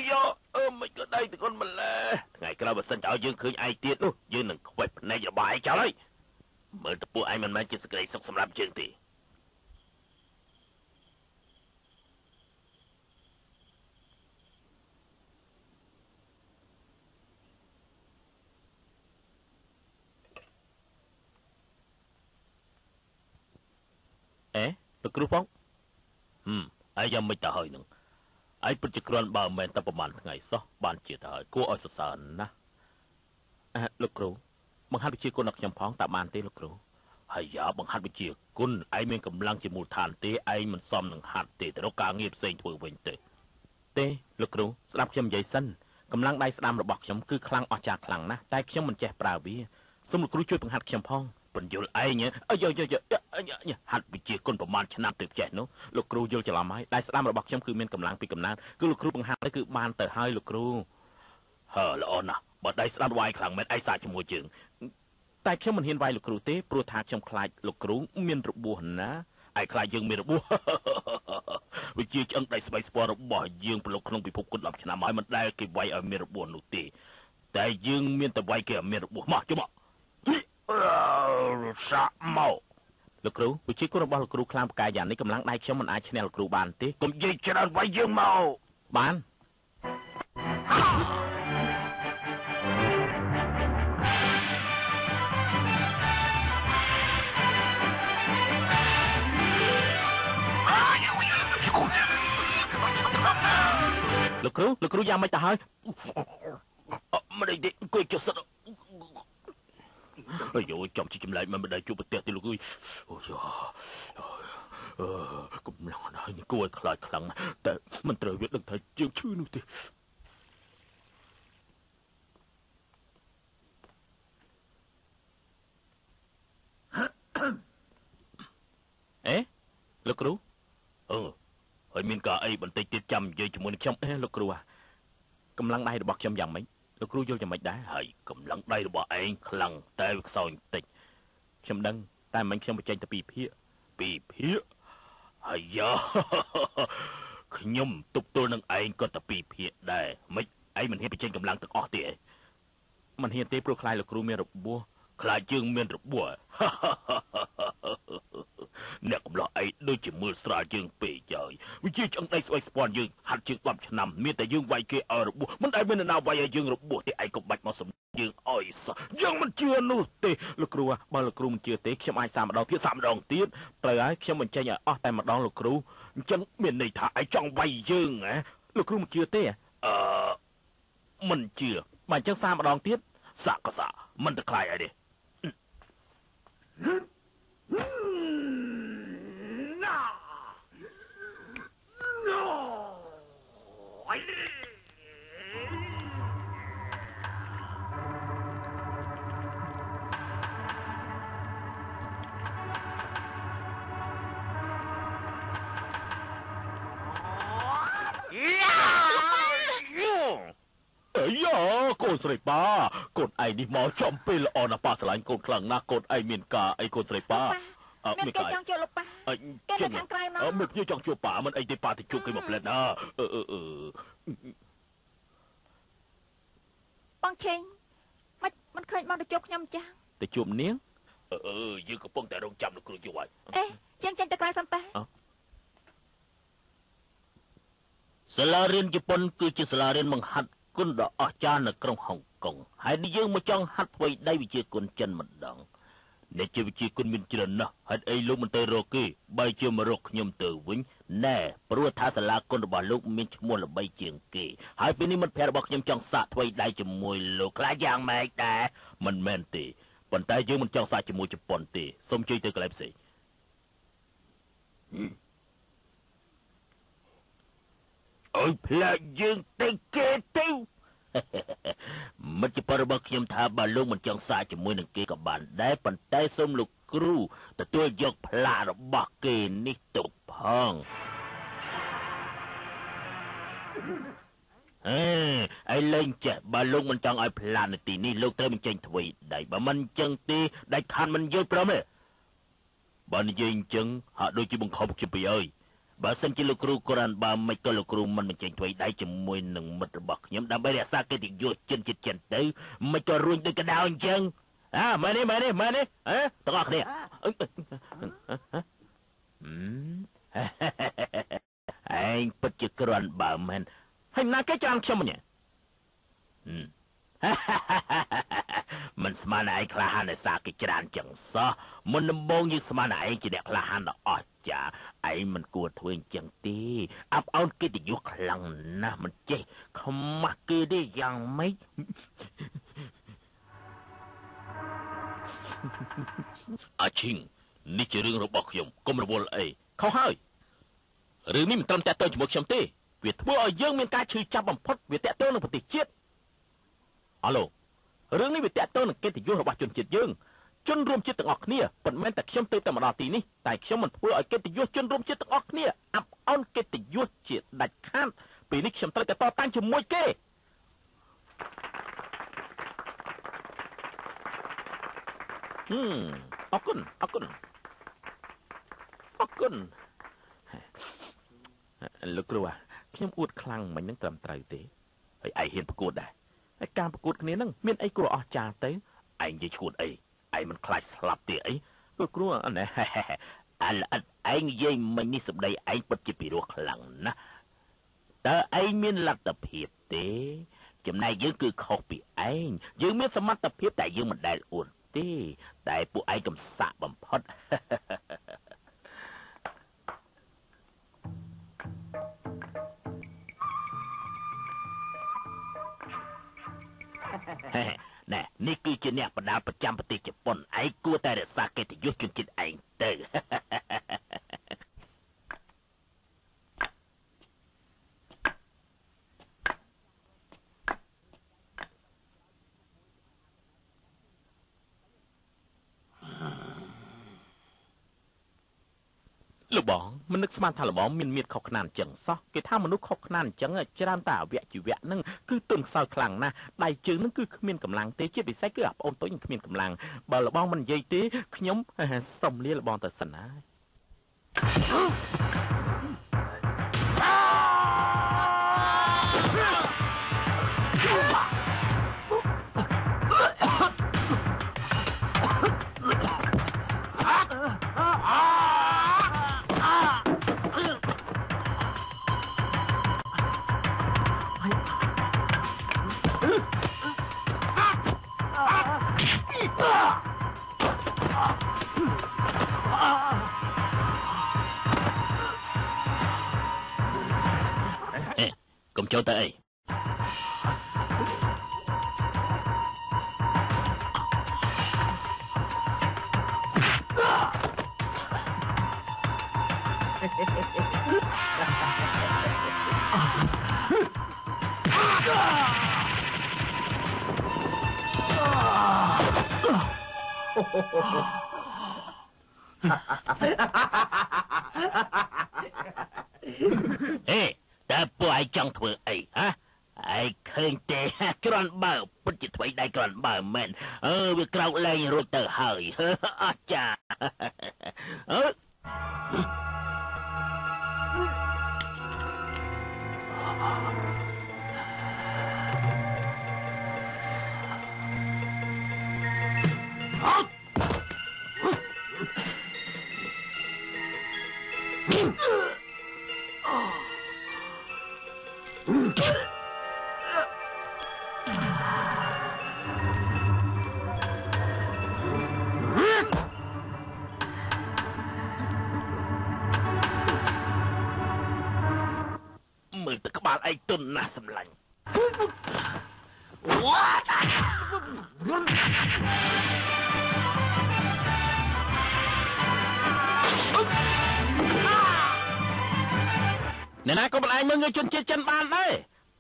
យ៉មិនក៏ដៃតកូនម្លេះថ្ងៃក្រោយបើសិនចោលយើងឃើញឯងទៀតនោះយើងនឹងខ្វេះភ្នែករបស់ឯងចោលហើយមើលទៅពួកឯងមិនមែនជាសេចក្តីសុខសម្រាប់យើងទេលោកគ្រូផងឯងយ៉ាងមិនទៅហើយនឹងឯងពិតជាគ្រាន់បើមិនមែនតែប្រហែលថ្ងៃសោះបានជាទៅហើយគួរឲ្យសរសើរណាស់លោកគ្រូបង្ហាត់វិជាគុណដល់ខ្ញុំផងតើបានទេលោកគ្រូហើយយ៉ាបង្ហាត់វិជាគុណឯងមានកម្លាំងជាមូលដ្ឋានទេឯងមិនសមនឹងហាត់ទេទៅរកការងារផ្សេងធ្វើវិញទេលោកគ្រូស្ដាប់ខ្ញុំនិយាយសិនកម្លាំងដៃស្ដាំរបស់ខ្ញុំគឺខ្លាំងអស្ចារ្យខ្លាំងណាស់តែខ្ញុំមិនចេះប្រើវាសូមលោកគ្រូជួយបង្ហាត់ខ្ញុំផងបញ្យល់ឯងហាត់វិជាគុណប្រមាណឆ្នាំទើបចេះនោះលោកគ្រូយល់ច្រឡំហើយដៃស្ដាំរបស់ខ្ញុំគឺមានកម្លាំងពីកំណើតគឺលោកគ្រូបង្ហាត់ទៅគឺបានទៅហើយលោកគ្រូល្អណាស់បើដៃស្ដាំវាយខ្លាំងមែនឯងសាកជាមួយជើងតែខ្ញុំមិនហ៊ានវាយលោកគ្រូទេព្រោះថាខ្ញុំខ្លាចលោកគ្រូមានរបួសណាឯខ្លាចយើងមានរបួសវិជាឆ្អឹងដៃស្បែកស្ពណ៌របស់យើងប្រឡូកក្នុងពិភពគុណ10ឆ្នាំហើយមិនដែលគេវាយឲ្យមានរបួសនោះទេតែយើងមានតែវាយគេឲ្យមានរបួសមកចុះមកសាក់មកលោកគ្រូវិជាគុណរបស់លោកគ្រូខ្លាំងប្រកាយយ៉ាងនេះកម្លាំងដៃខ្ញុំមិនអាចឈ្នះលោកគ្រូបានទេកុំនិយាយច្រើនវាយយើងមកបាន លោកគ្រូយ៉ាងម៉េចទៅហើយមិនអីទេអង្គុយចុះសិនអាយចំជីចម្លែកមិនได้ជួបប្រទះទេលោកអើយអូយ៉ាកម្លាំងណាស់នេះគួរឲ្យខ្លាចខ្លាំងតែមិនត្រូវវាដឹងថាយើងឈឺនោះទេអេលោកគ្រូហើយមានការអីបន្តិចទៀតចាំនិយាយជាមួយនឹងខ្ញុំលោកគ្រូកម្លាំងដៃរបស់ខ្ញុំយ៉ាងម៉េចលោកគ្រូយល់យ៉ាងម៉េចដែរហើយកម្លាំងដៃរបស់ឯងខ្លាំងតែវាខ្សោយបន្តិចខ្ញុំដឹងតែមិញខ្ញុំបញ្ចេញតែ2ភាគហើយយ៉ាខ្ញុំទប់ទល់នឹងឯងក៏តែ2ភាគដែរមិនឯងមិនហ៊ានបញ្ចេញកម្លាំងទាំងអស់ទេមិនហ៊ានទេព្រោះខ្លាចលោកគ្រូមានរបួសខ្លាចយើងមានរបួសអ្នកកំឡោះឯងដូចជាមើលស្រាលយើងពេកហើយវាជាឆ្អឹងដៃស្អុយស្ពាន់យើងហាត់ជាង10ឆ្នាំមានតែយើងវាយគេឲ្យរបួសមិនដែលមាននរណាវាយឲ្យយើងរបួសទេឯងក៏បាច់មកសំយើងឲ្យសោះយើងមិនជឿនោះទេលោកគ្រូបើលោកគ្រូមិនជឿទេខ្ញុំអាចសាកម្ដងទៀតត្រូវហើយខ្ញុំបញ្ចេញឲ្យអស់តែម្ដងលោកគ្រូអញ្ចឹងមានន័យថាឯងចង់វាយយើងហ៎លោកគ្រូមិនជឿទេមិនជឿបើអញ្ចឹងសាកម្ដងទៀតសាក់ក៏សាក់មិនទៅខ្លាចអីទេកូនស្រីប៉ាកូនឯងនេះមកចំពេលល្អណាស់ប៉ាស្រឡាញ់កូនខ្លាំងណាស់កូនឯងមានការអីកូនស្រីប៉ាមានគេចង់ជួបលោកប៉ាគេនៅខាងក្រៅនោះមានគេចង់ជួបប៉ាមិនអីទេប៉ាទៅជួបគេមកផ្លែតណាបងឆេងមិនឃើញបងទៅជួបខ្ញុំចាស់ទៅជួបនាងយើងកំពុងតែរងចាំលោកគ្រូយូរហើយយើងចេញទៅក្រៅសិនតាសាលារៀនជប៉ុនគឺជាសាលារៀនបង្ហាត់គុណដ៏អស្ចារ្យនៅក្រុងហុងកុងហើយនេះយើងមកចង់ហាត់ធ្វើដៃវិជាគុណចិនម្ដងអ្នកជាវិជាគុណមានច្រើនណាស់ហេតុអីលោកមិនទៅរកគេបើជាមករកខ្ញុំទៅវិញណែព្រោះថាសាលាគុណរបស់លោកមានឈ្មោះល្បីជាងគេហើយពេលនេះមិត្តភក្តិរបស់ខ្ញុំចង់សាកធ្វើដៃជាមួយលោកខ្លាចយ៉ាងម៉េចដែរមិនមែនទេប៉ុន្តែយើងមិនចង់សាកជាមួយជប៉ុនទេសូមជួយទៅកន្លែងផ្សេងអើយផ្លាកយើងទៅគេទៅមិត្តជប៉ុនរបស់ខ្ញុំថាបើលោកមិនចង់សាកជាមួយនឹងគេក៏បានដែរប៉ុន្តែសូមលោកគ្រូទទួលយកផ្លាករបស់គេនេះទុកផងឯលេងចេះបើលោកមិនចង់ឲ្យផ្លាកនៅទីនេះលោកត្រូវបញ្ចេញធ្វើដៃបើមិនអញ្ចឹងទេដាច់ខានមិនយល់ព្រមទេបើនិយាយអញ្ចឹងហាក់ដូចជាបង្ខំខ្ញុំពីអើយបើសិនជាលោកគ្រូកូរ៉ានបើមិនក៏លោកគ្រូមិនបញ្ចេញធ្វើដៃជាមួយនឹងមិត្តរបស់ខ្ញុំដើម្បីរក្សាកិត្តិយសចិនទៅមិនក៏រួញដូចកដៅអញ្ចឹងមែនទេទាំងអស់គ្នាឯងពិតជាក្រាន់បើមែនហើយណាគេចាំខ្ញុំញ៉មិនស្មានឯងក្លាហានឯសាគេច្រើនចឹងសោះមុនដំបូងយើងស្មានឯងជាអ្នកក្លាហានដ៏អស្ចារ្យឯងមិនគួរធ្វើអញ្ចឹងទេអាប់អោនកិត្តិយសខ្លាំងណាស់មិនចេះខ្មាស់គេទេយ៉ាងម៉េចអាឈីងនេះជារឿងរបស់ខ្ញុំកុំរវល់អីខុសហើយរឿងនេះមិនត្រឹមតែទៅជាមួយខ្ញុំទេវាធ្វើឲ្យយើងមានការឈឺចាប់បំផុតវាតេតើនឹងប្រទេសជាតិអាឡូរឿងនេះវាតេតើនឹងកិត្តិយសរបស់ជនជាតិយើងជនរួមជាតិទាំងអស់គ្នាមិនមែនតែខ្ញុំទៅតែមកដល់ទីនេះតែខ្ញុំមិនធ្វើឲ្យកិត្តិយសជនរួមជាតិទាំងអស់គ្នាអាប់អោនកិត្តិយសជាដាច់ខាតពេលនេះខ្ញុំត្រូវតែតតាំងជាមួយគេអរគុណលោកគ្រូខ្ញុំអួតខ្លាំងមិននឹងត្រឹមត្រូវទេហើយឯងហ៊ានប្រកួតដែរហើយការប្រកួតគ្នានឹងមានអីគួរអស្ចារ្យទៅឯងនិយាយឈួតអីឯងមិនខ្លាចស្លាប់ទេអីលោកគ្រូណែឯងនិយាយមិញនេះសម្ដីឯងពិតជាពិរោះខ្លាំងណាស់តើឯងមានលទ្ធភាពទេចំណែកយើងគឺខុសពីឯងយើងមានសមត្ថភាពតែយើងមិនដែលអួតទេតែពួកឯងកំសាកបំផុត ណែនេះគឺជាអ្នកបដាលប្រចាំប្រទេសជប៉ុនឯងគួរតែរក្សាកិត្តិយសជូនជាតិឯងទៅលបងមិននឹកស្មានថាលបងមានមៀតខុសខ្នានអញ្ចឹងសោះគេថាមនុស្សខុសខ្នានអញ្ចឹងច្រើនតែអវយជីវៈហ្នឹងគឺទន់ខ្សោយខ្លាំងណាស់ដៃជើងហ្នឹងគឺគ្មានកម្លាំងទេជាពិសេសគឺអាប្អូនតូចគ្មានកម្លាំងបើលបងមិននិយាយទេខ្ញុំសុំលាលបងទៅសិនណាកុំចូលទៅអីតើពួកឯងចង់ធ្វើអីហ៎ឯងឃើញទេគ្រាន់បើពិតជាធ្វើដៃគ្រាន់បើមែនវាក្រោកលែងរួចទៅហើយអស្ចារ្យមើលទៅក្បាលឯងទន់ណាស់សម្លាញ់អ្នកណាក៏មិនអាចមើលងាយជនជាតិចិនបានដែរ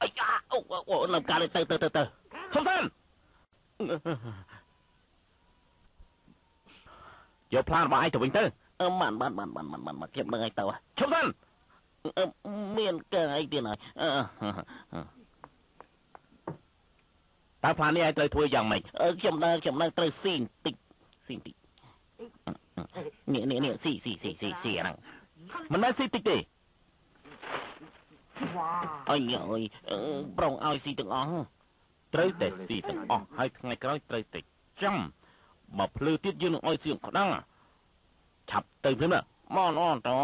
អាយ៉ាអូនៅកាលទៅសុំសិនយកផ្លានរបស់ឯងទៅវិញទៅបានខ្ញុំនឹងឲ្យទៅឈប់សិនមានការអីទៀតហើយតើផ្លាននេះឯងត្រូវធ្វើយ៉ាងម៉េចខ្ញុំនឹងត្រូវស៊ីបន្តិចនេះស៊ីហ្នឹងមិនមែនស៊ីតិចទេអញប្រងឲ្យស៊ីទាំងអស់ត្រូវតែស៊ីទាំងអស់ហើយថ្ងៃក្រោយត្រូវតែចាំបើភ្លឺទៀតយើងនឹងឲ្យស៊ីក្តាំងឆាប់ទៅព្រមណាមកតើ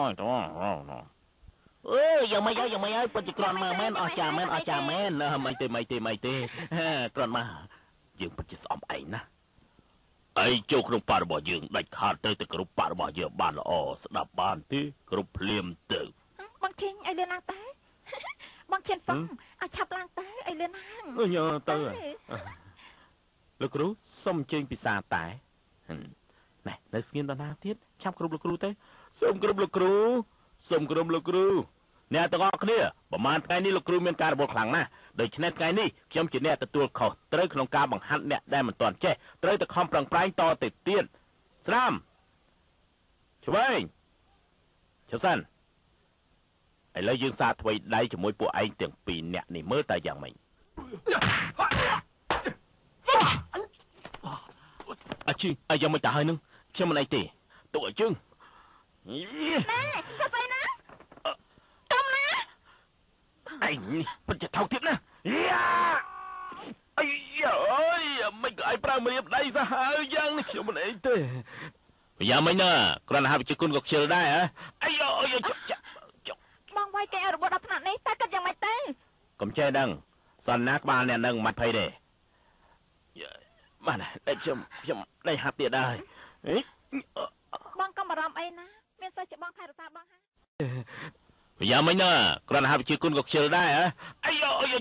យ៉ាងម៉េចហើយពិតជាគ្រាន់មកមែនអស្ចារ្យមែនមិនទេគ្រាន់មកយើងពិតជាស្អប់ឯងណាឯងចូលក្នុងបាររបស់យើងដាច់ខាតទៅគ្រប់បាររបស់យើងបានល្អស្ដាប់បានទេគ្រប់ភ្លាមទៅបងឈិញឲ្យលឿនឡើងទៅបងឈិនផងឲ្យឆាប់ឡើងទៅឲ្យលឿនឡើងញ៉ាទៅលោកគ្រូសុំជើញពិសាតែណែនៅស្ងៀមដល់ណាទៀតឆាប់គ្រប់លោកគ្រូទៅសូមគ្រប់លោកគ្រូអ្នកទាំងអស់គ្នាប្រហែលថ្ងៃនេះលោកគ្រូមានការរបួសខ្លាំងណាស់ដូច្នេះថ្ងៃនេះខ្ញុំជាអ្នកទទួលខុសត្រូវក្នុងការបង្ហាត់អ្នកដែលមិនទាន់ចេះត្រូវតែខំប្រឹងប្រែងតទៅទៀតស្រាមឆ្វេងឈប់សិនឥឡូវយើងសាថ្មីដៃជាមួយពួកឯងទាំងពីរអ្នកនេះមើលតែយ៉ាងម៉េចអាជីអាយ៉ាងមិនទៅហើយនឹងខ្ញុំមិនអីទេទុកឲ្យជើងណែចុះទៅណាកំណាឯងនេះពិតជាថោកទៀតណាយ៉ាអាយ៉ាអើយមិនក៏ឯងប្រើម្រាមដៃសាហាវយ៉ាងនេះខ្ញុំមិនអីទេយ៉ាងម៉េចណាគ្រាន់តែហៅវិជាគុណក៏ខ្ជិលដែរហ៎អាយចុកបងវាយគេឲ្យរបួសដល់ថ្នាក់នេះតើគិតយ៉ាងម៉េចទៅកុំចេះដឹងសន្យាក្បាលអ្នកនឹងមិនភ័យទេបានតែខ្ញុំដៃហាត់ទៀតដែរបងកុំបារម្ភអីណាមានសិស្សជាបងថែរក្សាបងហើយយ៉ាងម៉េចណាគ្រាន់តែហៅវិជាគុណក៏ខ្ជិលដែរហ៎អាយ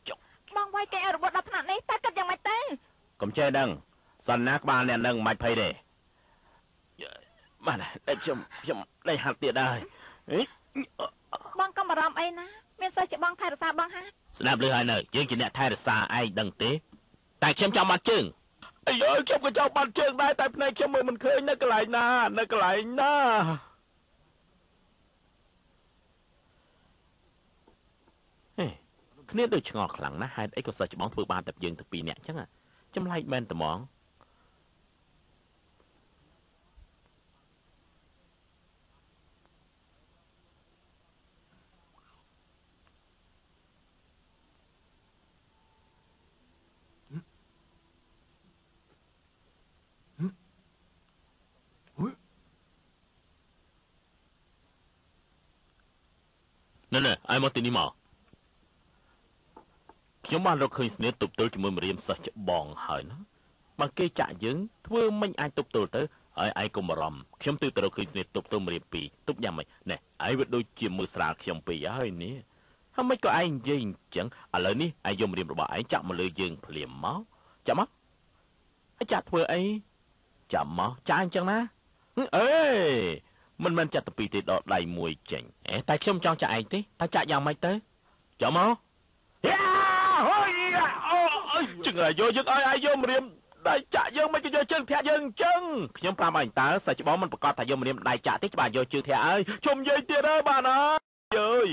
ចុកបងវាយ ហើយគេឲ្យរបត់ដល់ថ្នាក់នេះតែគិតយ៉ាងម៉េចទេ កុំចេះដឹងសន្នាក្បាលអ្នកនឹងមិនភ័យទេបាទតែខ្ញុំដេញហាត់ទៀតហើយ បងកុំបារម្ភអីណាមានសិស្សជាបងថែរក្សាបងហា ស្ដាប់ឮហើយនៅយើងជាអ្នកថែរក្សាឯងដឹងទេតែខ្ញុំចង់បាត់ជើងអាយខ្ញុំក៏ចង់បាត់ជើងដែរតែភ្នែកខ្ញុំមើលមិនឃើញនៅកន្លែងណានៅកន្លែងណាគ្នាដូចឆ្ងល់ខ្លាំងណាស់ហេតុអីក៏សិស្សច្បងធ្វើបានតែយើងទៅ2នាក់អញ្ចឹងចម្លែកមែនត្មងណែឲ្យមកទីនេះមកខ្ញុំបានរកឃើញស្នៀតទប់ទល់ជាមួយម្រាមសិស្សច្បងហើយណាបើគេចាក់យើងធ្វើមិនអាចទប់ទល់ទៅហើយឯងកុំបារម្ភខ្ញុំទៅរកឃើញស្នៀតទប់ទល់ម្រាម2ទប់យ៉ាងម៉េចណែឯងវាដូចជាមើលស្រាលខ្ញុំពេកហើយនេះហើយមិនក៏ឯងនិយាយអញ្ចឹងឥឡូវនេះឯងយកម្រាមរបស់ឯងចាក់មកលើយើងភ្លាមមកចាក់មកហើយចាក់ធ្វើអីចាក់មកចាក់អញ្ចឹងណាអេមិនមែនចាក់ទៅ2ទេដល់ដៃមួយចេញតែខ្ញុំចង់ចាក់ឯងទេតែចាក់យ៉ាងម៉េចទៅចាក់មកជឹងឲ្យយកយើងឲ្យយកម្រាមដៃចាក់យើងមិនក៏យកជើងធាក់យើងអញ្ចឹងខ្ញុំប្រាប់ឲ្យតើសាច់ច្បងមិនប្រកាសថាយកម្រាមដៃចាក់ទេច្បាស់យកជើងធាក់ឲ្យជុំនិយាយទៀតហើយបានអើយ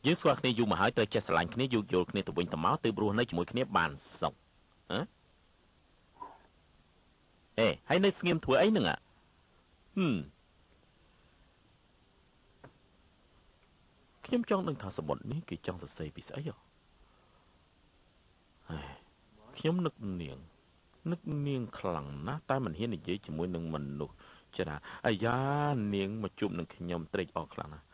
យើងស្គាល់គ្នាយូរមកហើយត្រូវចេះស្រឡាញ់គ្នាយល់គ្នាទៅវិញទៅមកទើបរស់នៅជាមួយគ្នាបានសុខហើយនៅស្ងៀមធ្វើអីហ្នឹងខ្ញុំចង់ដឹងថាសម្បត្តិនេះគេចង់សរសេរពីស្អីខ្ញុំនឹកនាងខ្លាំងណាស់តែមិនហ៊ាននិយាយជាមួយនឹងមនុស្សចាអាយ៉ានាងមកជួបនឹងខ្ញុំត្រេកអរខ្លាំងណាស់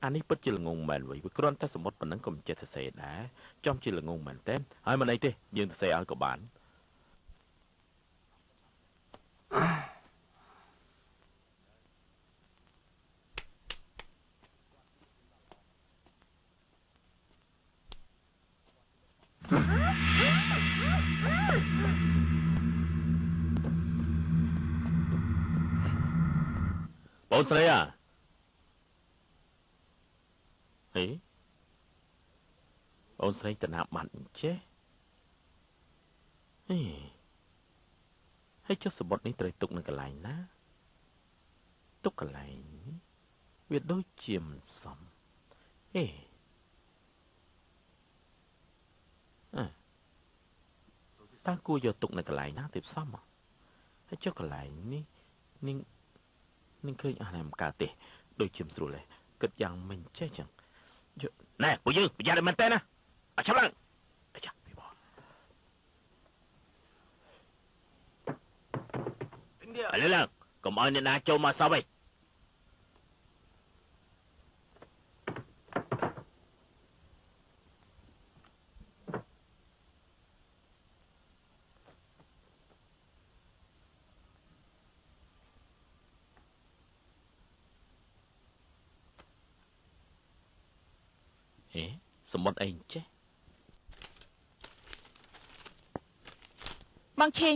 អានេះពិតជាល្ងងមែនវិញវាគ្រាន់តែសម្បត្តិប៉ុណ្ណឹងក៏មិនចេះសរសេរដែរចំជាល្ងងមែនតើហើយមិនអីទេយើងសរសេរឲ្យក៏បានបងស្រីអូនស្រីតណាបាត់អញ្ចេះហើយចុះសម្បត្តិនេះត្រូវទុកនៅកន្លែងណាទុកកន្លែងវាដូចជាមិនសមតើគួរយកទុកនៅកន្លែងណាទៅសមហើយចុះកន្លែងនេះនឹងឃើញអានេះមិនកើតទេដូចជាមិនស្រួលទេគិតយ៉ាងមិនចេះចឹងណែពួកយើងប្រយ័ត្នមែនតើណាអត់ឆាប់ឡើងអាចាពីបងឥឡូវឡើងកុំឲ្យអ្នកណាចូលមកសោះឯងសម្បត្តិអីចេះបងឈីង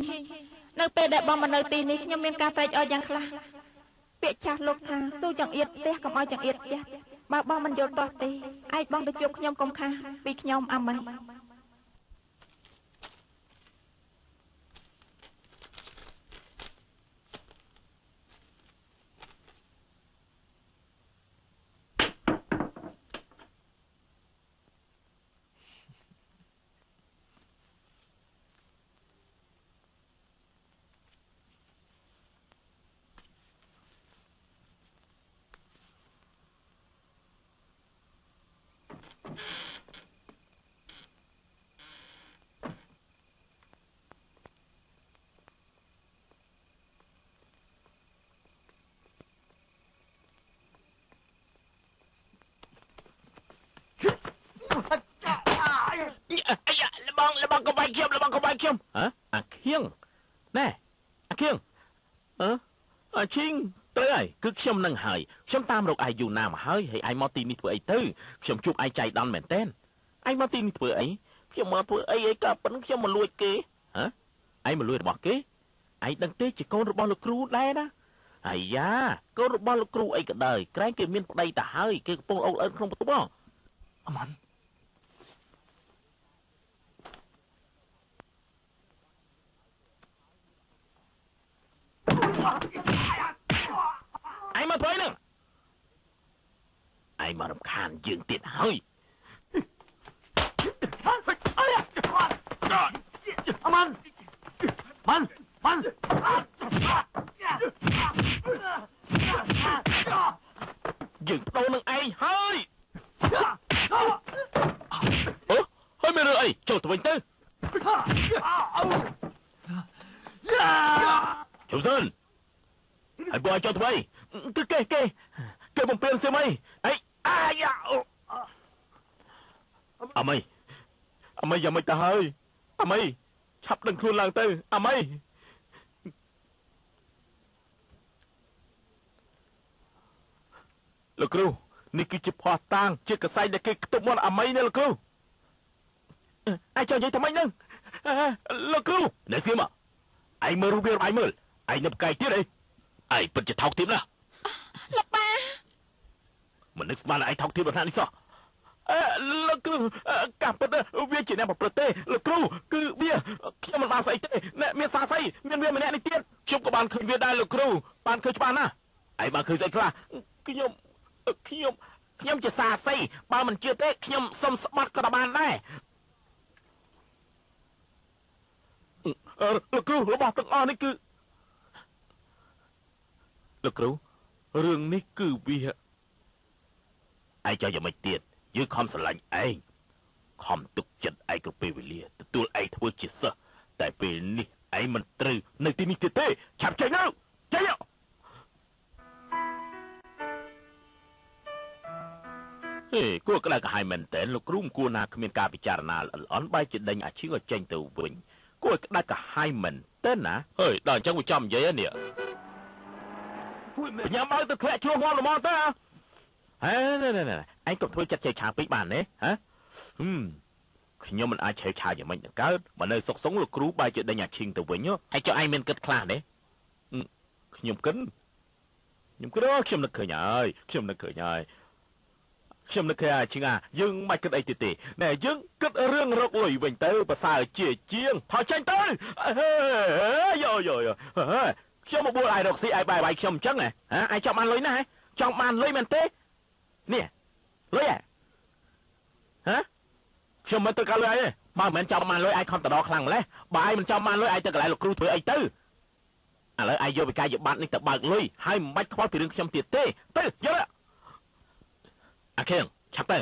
នៅពេលដែលបងមកនៅទីនេះខ្ញុំមានការត្រេកអរយ៉ាងខ្លាំងពាក្យចាស់លោកថាស៊ូចង្អៀតផ្ទះកុំឲ្យចង្អៀតផ្ទះបើបងមិនយល់តោះទេឯងបងទៅជួបខ្ញុំកុំខាពីខ្ញុំអាម៉េចលបងកុំបាយខ្ញុំអាខៀងណែអាខៀងអាឈីង ត្រូវហើយគឺខ្ញុំនឹងហើយខ្ញុំតាមរកឯងយូរណាស់មកហើយឯងមកទីនេះធ្វើអីទៅខ្ញុំជួបឯងចៃដន្យមែនតើឯងមកទីនេះធ្វើអីខ្ញុំមកធ្វើអីក៏ប៉ុន្តែខ្ញុំមកលួចគេហ៎ឯងមកលួចរបស់គេឯងដឹងទេជាកូនរបស់លោកគ្រូដែរណាអាយ៉ាកូនរបស់លោកគ្រូអីក៏ដោយក្រែងគេមានប្តីទៅហើយគេកំពុងអូលអើនក្នុងបន្ទប់អមនឯងមកធ្វើអីហ្នឹងឯងមករំខានយើងទៀតហើយអមនម៉ាន់យើងបដូរនឹងឯងហើយអូហើយមានរឿងអីចូលទៅវិញទៅជុំសិនហើយបើចូលទៅវិញគឺគេបំពេញសៀមអីអាយ៉ាអមីយ៉ាងម៉េចទៅហើយអមីឆាប់ដឹងខ្លួនឡើងទៅអមីលោកគ្រូនេះគឺជាផោះតាងជាកសែងដែលគេខ្ទប់មាត់អមីនេះលោកគ្រូឯងចង់និយាយថាម៉េចហ្នឹងលោកគ្រូនៅសៀមឯងមើលរូបវាឯងមើលឯងនៅផ្កាយទៀតអីឯងពិតជាថោកទាបណាស់លោកប៉ាមិននឹកស្មានឯងថោកទាបដល់ណានេះសោះលោកគ្រូការពិតវាជាអ្នកប្រព្រឹត្តទេលោកគ្រូគឺវាខ្ញុំមិនបានស្អីទេអ្នកមានសាស្អីមានវាម្នាក់នេះទៀតខ្ញុំក៏បានឃើញវាដែរលោកគ្រូបានឃើញច្បាស់ណាស់ឯងបានឃើញស្អីខ្លះខ្ញុំជាសាស្អីបើមិនជឿទេខ្ញុំសុំស្បត់ក៏បានដែរលោកគ្រូរបស់ទាំងអស់នេះគឺលោកគ្រូរឿងនេះគឺវាឯងចង់យ៉ាងម៉េចទៀតយើងខំស្រឡាញ់ឯងខំទុកចិត្តឯងគ្រប់ពេលវេលាទទួលឯងធ្វើជាសិស្សតែពេលនេះឯងមិនត្រូវនៅទីនេះទៀតទេឆាប់ចេញទៅចេញហេគួរក្តៅក្រហាយមែនតើលោកគ្រូមិនគួរណាគ្មានការពិចារណាល្អិតល្អន់បែរជាដេញអាឈឹងឲ្យចេញទៅវិញគួរក្តៅក្រហាយមែនតើណាហើយដល់អញ្ចឹងវាចំនិយាយនេះញ៉ាំឲ្យទៅធ្លាក់ឆ្លោះមកល្មមទៅហេឯងកុំធ្វើចិត្តជ័យឆាពេកបានទេហ៎ខ្ញុំមិនអាចឆេវឆាវយ៉ាងម៉េចនឹងកើតបើនៅសុកសុងលោកគ្រូបែរជាដេញអាឈឹងទៅវិញហើយចុះឯងមានគិតខ្លះទេខ្ញុំគិតខ្ញុំនឹកឃើញហើយខ្ញុំនឹកឃើញហើយឈឹងយើងមិនគិតអីទៀតទេណែយើងគិតរឿងរកលុយវិញទៅប្រសើរជាជាងថយចេញទៅយោខ្ញុំមកបួលឯងរកស៊ីឯងបាយខ្ញុំអញ្ចឹងហ៎ឯងចង់បានលុយណាចង់បានលុយមែនទេនេះលុយហ៎ខ្ញុំមិនត្រូវការលុយឯងបើមិនចង់បានលុយឯងខំតដខ្លាំងម្លេះបើឯងមិនចង់បានលុយឯងទៅកន្លែងលោកគ្រូធ្វើអីទៅឥឡូវឯងយកវិកាយប័ត្រនេះទៅបើកលុយហើយមិនបាច់ខ្វល់ពីរឿងខ្ញុំទៀតទេទៅយកអាខៀងឆាប់ទៅ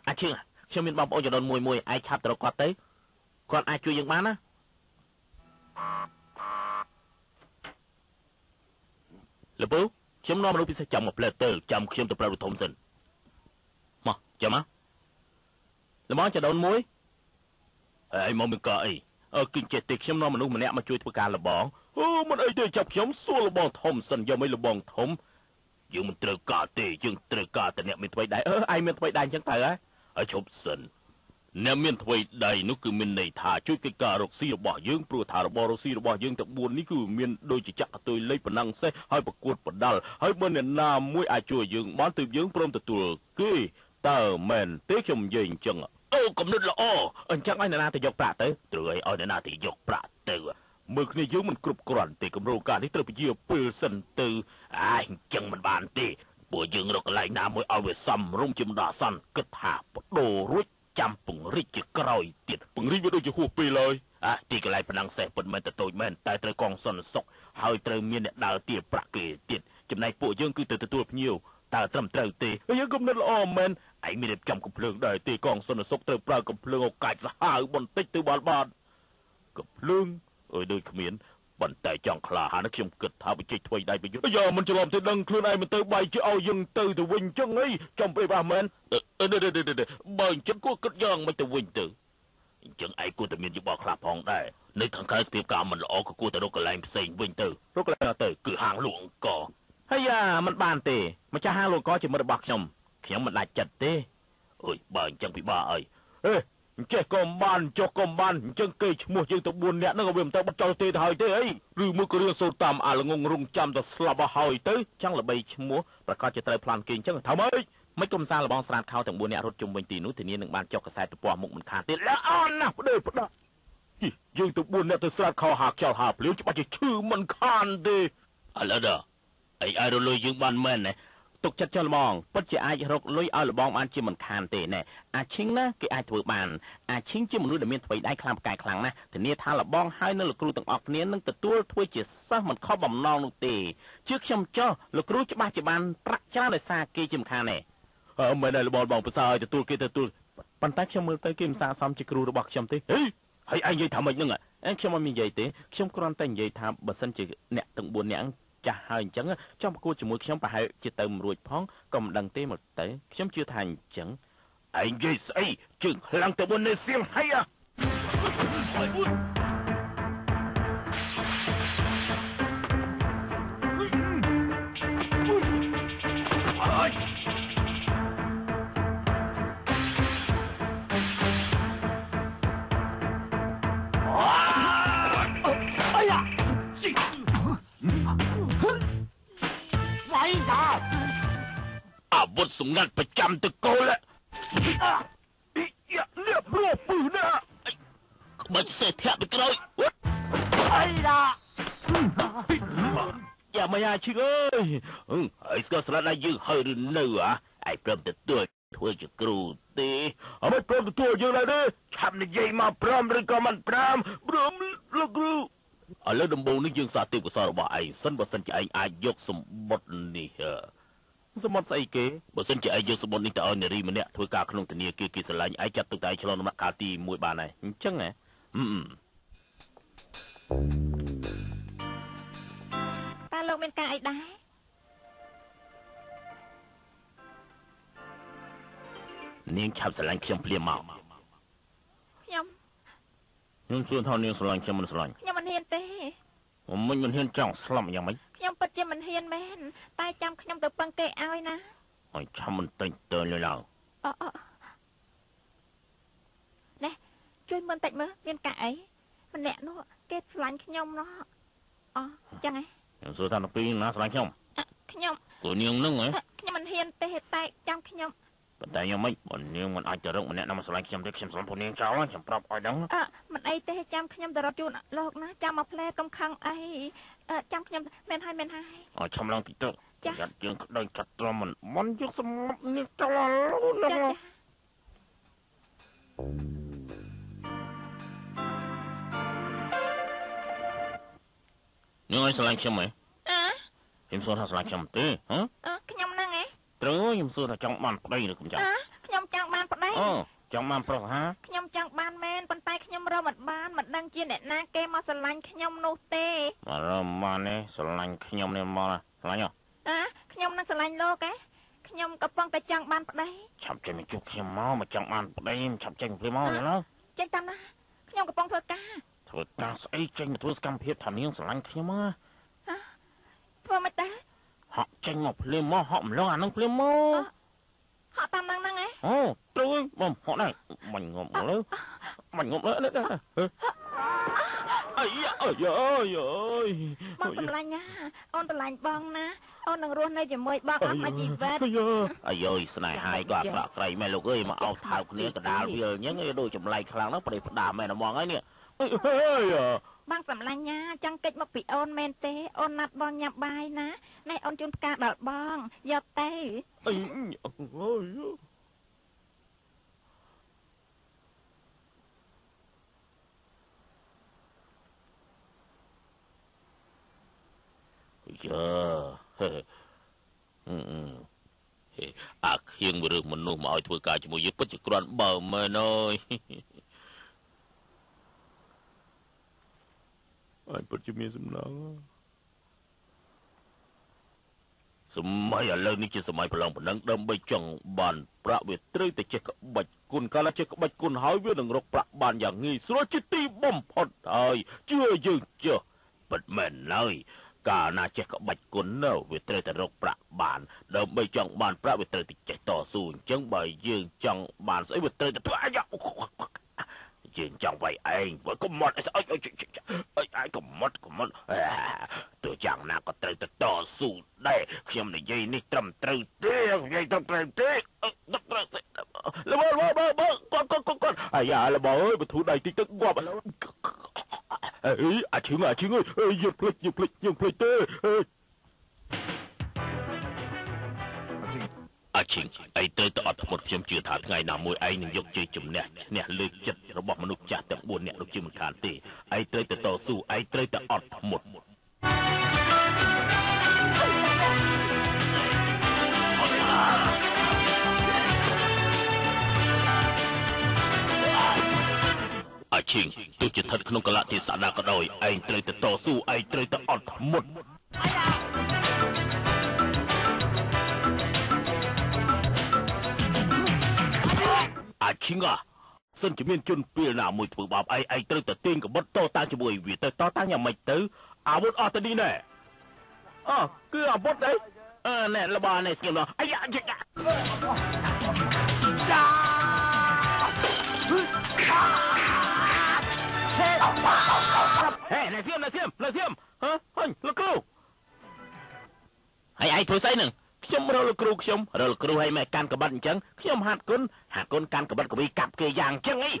អាខៀងខ្ញុំមានបងប្អូនចំនួនមួយឯងឆាប់ទៅរកគាត់ទៅគាត់អាចជួយយើងបានណាលោកពូខ្ញុំនាំមនុស្សពិសេសចាំមកផ្លែទៅចាំខ្ញុំទៅប្រាប់លោកធំសិនមកចាំមកល្មមចដូនមួយឯងមកមានការអីគឺចេះទេខ្ញុំនាំមនុស្សម្នាក់មកជួយធ្វើការលបងមិនអីទេចាប់ខ្ញុំសួរលបងធំសិនយកមិនលបងធំយើងមិនត្រូវការទេយើងត្រូវការតែអ្នកមានថ្មីដែរឯងមានថ្មីដែរអញ្ចឹងទៅហើយឈប់សិនអ្នកមានថ្មីដែរនោះគឺមានន័យថាជួយកិច្ចការរកស៊ីរបស់យើងព្រោះថារបររកស៊ីរបស់យើងទាំង4នេះគឺមានដូចជាចក្រតុយលេខប៉ុណ្ណឹងសេះហើយប្រកួតបដាល់ហើយបើអ្នកណាមួយអាចជួយយើងបានទើបយើងព្រមទទួលគេតើមែនទេខ្ញុំនិយាយអញ្ចឹងកំណត់ល្អអញ្ចឹងឲ្យអ្នកណាទៅយកប្រាក់ទៅត្រូវឲ្យអ្នកណាទៅយកប្រាក់ទៅមើលគ្នាយើងមិនគ្រប់គ្រាន់ទេគម្រោងការនេះត្រូវពជាពេលសិនទៅអញ្ចឹងមិនបានទេពួកយើងរកកន្លែងណាមួយឲ្យវាសមរម្យជាម្ដងអាសន្នគិតថាបដូររួចចាំពង្រីកជាក្រោយទៀតពង្រីកវាដូចជាហួសពេលហើយទីកន្លែងប៉ុណ្ណឹងសេះពិតមែនទៅតូចមែនតែត្រូវកងសន្តិសុខហើយត្រូវមានអ្នកដើរទាប្រាក់គេទៀតចំណែកពួកយើងគឺទៅទទួលភ្ញៀវតើត្រឹមត្រូវទេយើងគំនិតល្អមែនឯងមានរៀបចំកំភ្លើងដែរទេកងសន្តិសុខត្រូវប្រើកំភ្លើងឱកាសសាហាវបន្តិចទៅបានកំភ្លើងដូចគ្មានប៉ុន្តែចង់ក្លាហានខ្ញុំគិតថាវិជ័យធ្វើដៃប្រយុទ្ធយ៉ាមិនច្រឡំទេដឹងខ្លួនឯងមិនទៅបាយជាឲ្យយើងទៅវិញចឹងអីចំពេលបាសមែនបើអញ្ចឹងគួរគិតយ៉ាងមិនទៅវិញទៅអញ្ចឹងឯងគួរតែមានយោបល់ខ្លះផងដែរ នៅខាងក្រៅស្ពាបការមិនល្អក៏គួរតែរកកន្លែងផ្សេងវិញទៅរកកន្លែងទៅគឺហាងលក់អង្គហើយយ៉ាមិនបានទេម្ចាស់ហាងលក់អង្គជាមិត្តរបស់ខ្ញុំមិនដាច់ចិត្តទេអើយបើអញ្ចឹងពិបាកអីអញ្ចេះក៏បានចុះក៏បានអញ្ចឹងគេឈ្មោះយើងទៅ4នាក់ហ្នឹងក៏វាមិនទៅបាត់ចោលទេទៅហើយទេអីឬមួយក៏រៀនសូត្រតាមអាល្ងងរងចាំទៅស្លាប់ហើយទៅចង់ល្បីឈ្មោះប្រកាសជាត្រូវប្លន់គេអញ្ចឹងថាម៉េចមិនគុំសាលបងស្រាតខោទាំង4នាក់រត់ជុំវិញទីនោះធានានឹងបានចុះកសែតទៅពណ៌មុខមិនខានទៀតល្អណាស់ផ្ដេផ្ដាយើងទៅ4នាក់ទៅស្រាតខោហាខ្យល់ហាភ្លាវច្បាស់ជាឈឺមិនខានទេឥឡូវដល់អីឲ្យរលុយយើងបានមែនណាទុកចិត្តចុះលបងពិតជាអាចរកលុយឲ្យលបងបានជាមិនខានទេណែអាឈិងណាគេអាចធ្វើបានអាឈិងជាមនុស្សដែលមានថ្មីដៃខ្លាំងផ្កាយខ្លាំងណាស់ធានាថាលបងហើយនៅលោកគ្រូទាំងអស់គ្នានឹងទទួលធ្វើជាសិស្សមិនខុសបំណងនោះទេជឿខ្ញុំចុះលោកគ្រូច្បាស់ជាបានប្រាក់ច្រើនដោយសារគេជាមិនខានទេមិនដែលលបងប្រសើរឲ្យទទួលគេទទួលប៉ុន្តែខ្ញុំមើលទៅគេមិនស័ក្តិសមជាគ្រូរបស់ខ្ញុំទេហើយឯងនិយាយថាម៉េចហ្នឹងខ្ញុំមិននិយាយទេខ្ញុំគ្រាន់តែនិយាយថាបើសិនជាអ្នកទាំង4នាក់ចាស់ហើយអញ្ចឹងចង់ប្រកួតជាមួយខ្ញុំប្រហែលជាទៅមិនរួចផងក៏មិនដឹងទេមកទៅខ្ញុំជឿថាអញ្ចឹងឯងនិយាយស្អីជើងខ្លាំងទៅមុននេះសៀងហើយអាវុធសម្ងាត់ប្រចាំតកូលយ៉ាលៀបរួពឺណាក្បាច់សេះធាក់ទៅក្រោយអីដាយ៉ាមកយ៉ាឈីអើយហើយស្គាល់ស្លាប់ដៃយើងហើយឬនៅឯព្រមទទួលធ្វើជាគ្រូទេអត់ព្រមទទួលយើងឡើយទេឆាប់និយាយមកព្រមឬក៏មិនព្រមលោកគ្រូឥឡូវដំបូងនេះយើងសាកទេពកោសលរបស់ឯងសិនបើសិនជាឯងអាចយកសម្បត្តិនេះសម្បត្តិស្អីគេបើសិនជាឯងយកសម្បត្តិនេះទៅឲ្យនារីម្នាក់ធ្វើការក្នុងធនាគារគេស្រឡាញ់ឯងចាត់ទុកតែឯងឆ្លងដំណាក់កាលទី1បានហើយអញ្ចឹងហ៎តើលោកមានការអីដែរនាងឆាប់ស្រឡាញ់ខ្ញុំភ្លាមមកខ្ញុំសួរថានាងស្រឡាញ់ខ្ញុំមិនស្រឡាញ់ខ្ញុំមិនហ៊ានទេមិនហ៊ានចង់ស្លាប់យ៉ាងម៉េចខ្ញុំពិតជាមិនហ៊ានមែនតែចាំខ្ញុំទៅពឹងគេឲ្យណាហើយឆាប់មិនទិញទៅលើឡើងណែជួយមើលតិចមើលមានកាអីម្នាក់នោះគេស្រឡាញ់ខ្ញុំណោះចឹងហ៎ខ្ញុំសួរថានៅពីណាស្រឡាញ់ខ្ញុំគូនាងនឹងហ៎ខ្ញុំមិនហ៊ានទេតែចាំខ្ញុំប៉ុន្តែយ៉ាងម៉េចបើនាងមិនអាចទៅរកម្នាក់ណាមកស្រឡាញ់ខ្ញុំទេខ្ញុំស្រឡាញ់ពួកនាងចោលខ្ញុំប្រាប់ឲ្យដឹងមិនអីទេចាំខ្ញុំទៅរត់ជូនលោកណាចាំមកផ្លែកំខឹងអីចាំខ្ញុំមែនហើយឆំឡើងតិចទៅយ៉ាត់យើងក្តៅចាត់ត្រមមិនយកសម្បត្តិនេះចោលលោកនាងឲ្យស្រឡាញ់ខ្ញុំហ៎ខ្ញុំសួរថាស្រឡាញ់ខ្ញុំទេខ្ញុំហ្នឹងហ៎ត្រូវខ្ញុំសួរថាចង់បានប្តីឬខ្ញុំចង់ខ្ញុំចង់បានប្តីចង់បានប្រុសហាខ្ញុំចង់បានមែនប៉ុន្តែខ្ញុំរកមិនបានមិនដឹងជាអ្នកណាគេមកស្រឡាញ់ខ្ញុំនោះទេរកបានទេស្រឡាញ់ខ្ញុំនេះមកស្រឡាញ់ខ្ញុំនឹងស្រឡាញ់លោកខ្ញុំកំពុងតែចង់បានប្តីឆាប់ចេញមកជួបខ្ញុំមកចង់បានប្តីឆាប់ចេញភ្លាមមកណាចេញតាមណាខ្ញុំកំពុងធ្វើការស្អីចេញមកធ្វើសកម្មភាពថានាងស្រឡាញ់ខ្ញុំហ៎ធ្វើមិនទេហក់ចេញមកភ្លាមមកហក់ម្លងអានឹងភ្លាមមកហក់តាមហ្នឹងហ៎ត្រូវបងហក់ដែរបាញ់ងប់លើបាញ់ងប់លើអីអើយបងស្រឡាញ់ណាអូនស្រឡាញ់បងណាអូននឹងរស់នៅជាមួយបងអស់មួយជីវិតអាយស្នេហាក៏អាក្រក់ក្រៃមែនលោកអើយមកអោបថើបគ្នាកដាលវាអញ្ចឹងដូចចម្លែកខ្លាំងណាស់ប្រេះផ្ដាមែនហ្មងហើយនេះបងសម្លាញ់ណាចង់កិច្ចមកពីអូនមែនទេអូនណាត់បងញ៉ាំបាយណាណែអូនជូនផ្កាដល់បងយកទៅអីអាខៀងឬមនុស្សមកឲ្យធ្វើការជាមួយយើងពិតជាគ្រាន់បើមែនអើយអញពិតជាមានសំណង សម័យឥឡូវនេះជាសម័យប្រឡងប៉ុណ្ណឹងដើម្បីចង់បានប្រាក់វាត្រូវតែចេះក្បាច់គុណកាលចេះក្បាច់គុណហើយវានឹងរកប្រាក់បានយ៉ាងងាយស្រួលជាទីបំផុតហើយជឿយើងចុះពិតមែនហើយកាលណាចេះក្បាច់គុណនៅវាត្រូវតែរកប្រាក់បានដើម្បីចង់បានប្រាក់វាត្រូវតែចេះតស៊ូអញ្ចឹងបើយើងចង់បានស្អីវាត្រូវតែធ្វើអាយ៉ាយើងចង់វាយឯងបើកុំមកស្អីអីកុំមកទោះយ៉ាងណាក៏ត្រូវតែតស៊ូដែរខ្ញុំនិយាយនេះត្រឹមត្រូវទេនិយាយត្រឹមត្រូវទេល្បងគាត់អាយ៉ាល្បងអើយបធូរដៃតិចទៅងាប់អីអាឈឹងអើយយើងភ្លេចទេអាឈឹងអីត្រូវតែអត់ធ្មត់ខ្ញុំជឿថាថ្ងៃណាមួយឯងនឹងយកជ័យជំនះអ្នកលើកចិត្តរបស់មនុស្សចាស់ទាំង4នាក់នោះជាមិនខានទេឯងត្រូវតែតស៊ូឯងត្រូវតែអត់ធ្មត់អាឈឹងទោះជាស្ថិតក្នុងកលៈទេសៈណាក៏ដោយឯងត្រូវតែតស៊ូឯងត្រូវតែអត់ធ្មត់អាឈឹងសិនជាមានជនពីលណាមួយធ្វើបាបឯងត្រូវតែទាញកបិតតតាំងជាមួយវាទៅតតាំងយ៉ាងម៉េចទៅអាវុធអស់ទៅនេះណែគឺអាវុធអីណែលបានេះស្គីមអាយ៉ាហេណែសៀមហ៎ហុញលោកគ្រូហើយឯងធ្វើស្អីនឹងខ្ញុំរកលោកគ្រូឲ្យម៉ែកាន់កបិតអញ្ចឹងខ្ញុំហាត់គុណកាន់កបិតកវីកាប់គេយ៉ាងអញ្ចឹងអី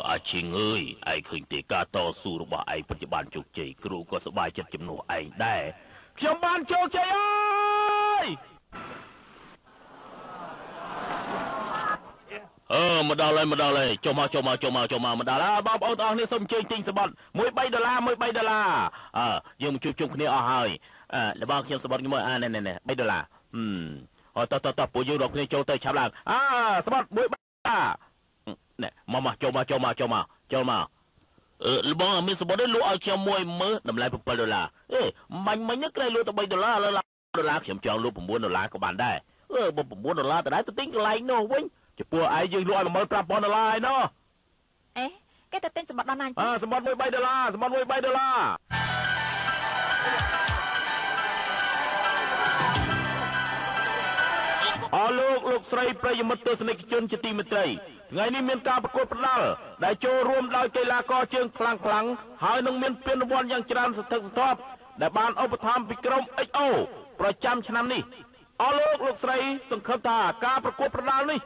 អាឈឹងអើយឯងឃើញទេការតស៊ូរបស់ឯងពិតជាបានជោគជ័យគ្រូក៏សប្បាយចិត្តជំនួសឯងដែរខ្ញុំបានជោគជ័យអើយមកដល់ហើយចូលមកមកដល់បងប្អូនទាំងអស់គ្នាសូមអញ្ជើញទិញសបត់$3យើងមកជួបជុំគ្នាអស់ហើយរបស់ខ្ញុំសបត់ខ្ញុំណែ$3តពួកយើងរកគ្នាចូលទៅឆាប់ឡើងសបត់$3ណែមកចូលមករបស់មានសបត់នេះលក់ឲ្យខ្ញុំមួយមើលតម្លៃ$7មាញ់នេះក្រែលក់តែ$3ឥឡូវ$ខ្ញុំចង់លក់$9ក៏បានដែរបើ$9ទៅដែរទៅទិញកន្លែងនោះវិញចំពោះឯងយើងលក់ឲ្យ$15,000ឯណោះគេទៅទិញសម្បត្តិដល់ណាសម្បត្តិ$3សម្បត្តិ$3លោកស្រីប្រិយមិត្តទស្សនិកជនជាទីមេត្រីថ្ងៃនេះមានការប្រកួតប្រដាល់ដែលចូលរួមដោយកីឡាករជើងខ្លាំងហើយនឹងមានពានរង្វាន់យ៉ាងច្រើនសន្ធឹកសន្ធាប់ដែលបានឧបត្ថម្ភពីក្រុម XO ប្រចាំឆ្នាំនេះលោកស្រីសង្ឃឹមថាការប្រកួតប្រដាល់នេះ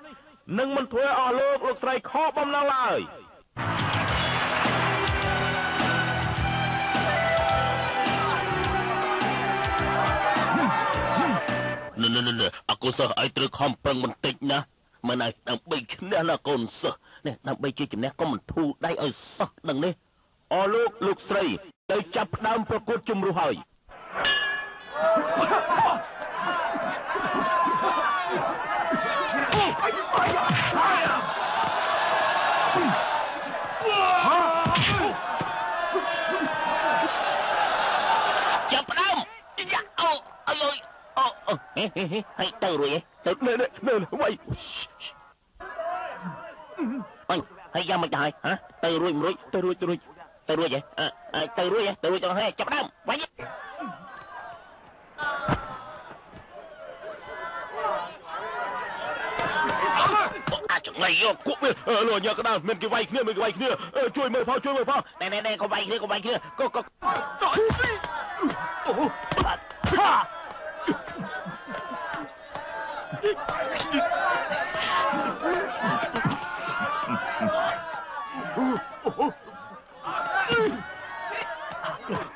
នឹងមិនធ្វើឲ្យលោកស្រីខកបំណងឡើយអកូនសិស្សឲ្យត្រូវខំប្រឹងបន្តិចណាមិនឲ្យដើម្បីឈ្នះណាកូនសិស្សនេះដើម្បីជ័យជំនះក៏មិនធូរដៃឲ្យសិស្សដឹងនេះលោកស្រីទៅចាប់ផ្ដើមប្រកួតជំរុះហើយចាប់ផ្ដើមហើយទៅរួចទៅវាយហើយយ៉ាងមិនដែរទៅរួចទៅរួចទៅរួចទៅរួចចង់ហេចាប់ផ្ដើមវាយអាចងៃយកគក់វាលោកញ៉ាកដាមានគេវាយគ្នាជួយមើលផងណែកុំវាយគ្នាក៏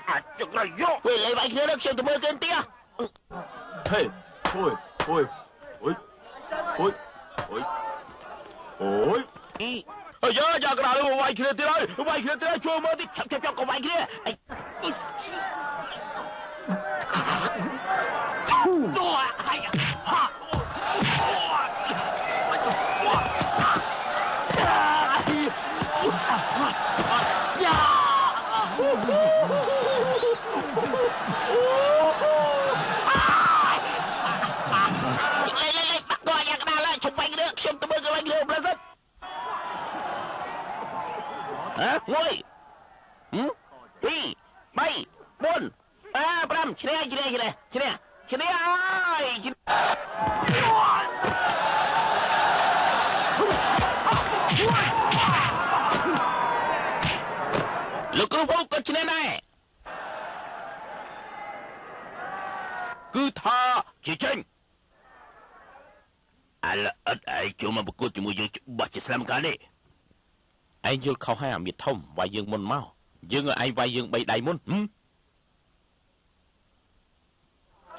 អាចងៃយកពេលលេវាយគ្នាខ្ញុំទៅមើលគេទៀតហេអូយអាយ៉ាក្រៅមកវាយគ្នាទៀតហើយជួយមើលទីចាប់ក៏វាយគ្នា មួយពីរបីបួន5ឈ្នះអើយលោកគ្រូពូក៏ឈ្នះដែរគឺថាជាចេញឥឡូវអត់ឯងចូលមកប្រកួតជាមួយយើងច្បាស់ជាស្លាំកាលនេះឯងយល់ខុសហើយអាមៀតធំវាយយើងមុនមកយើងឲ្យឯងវាយយើង3ដៃមុន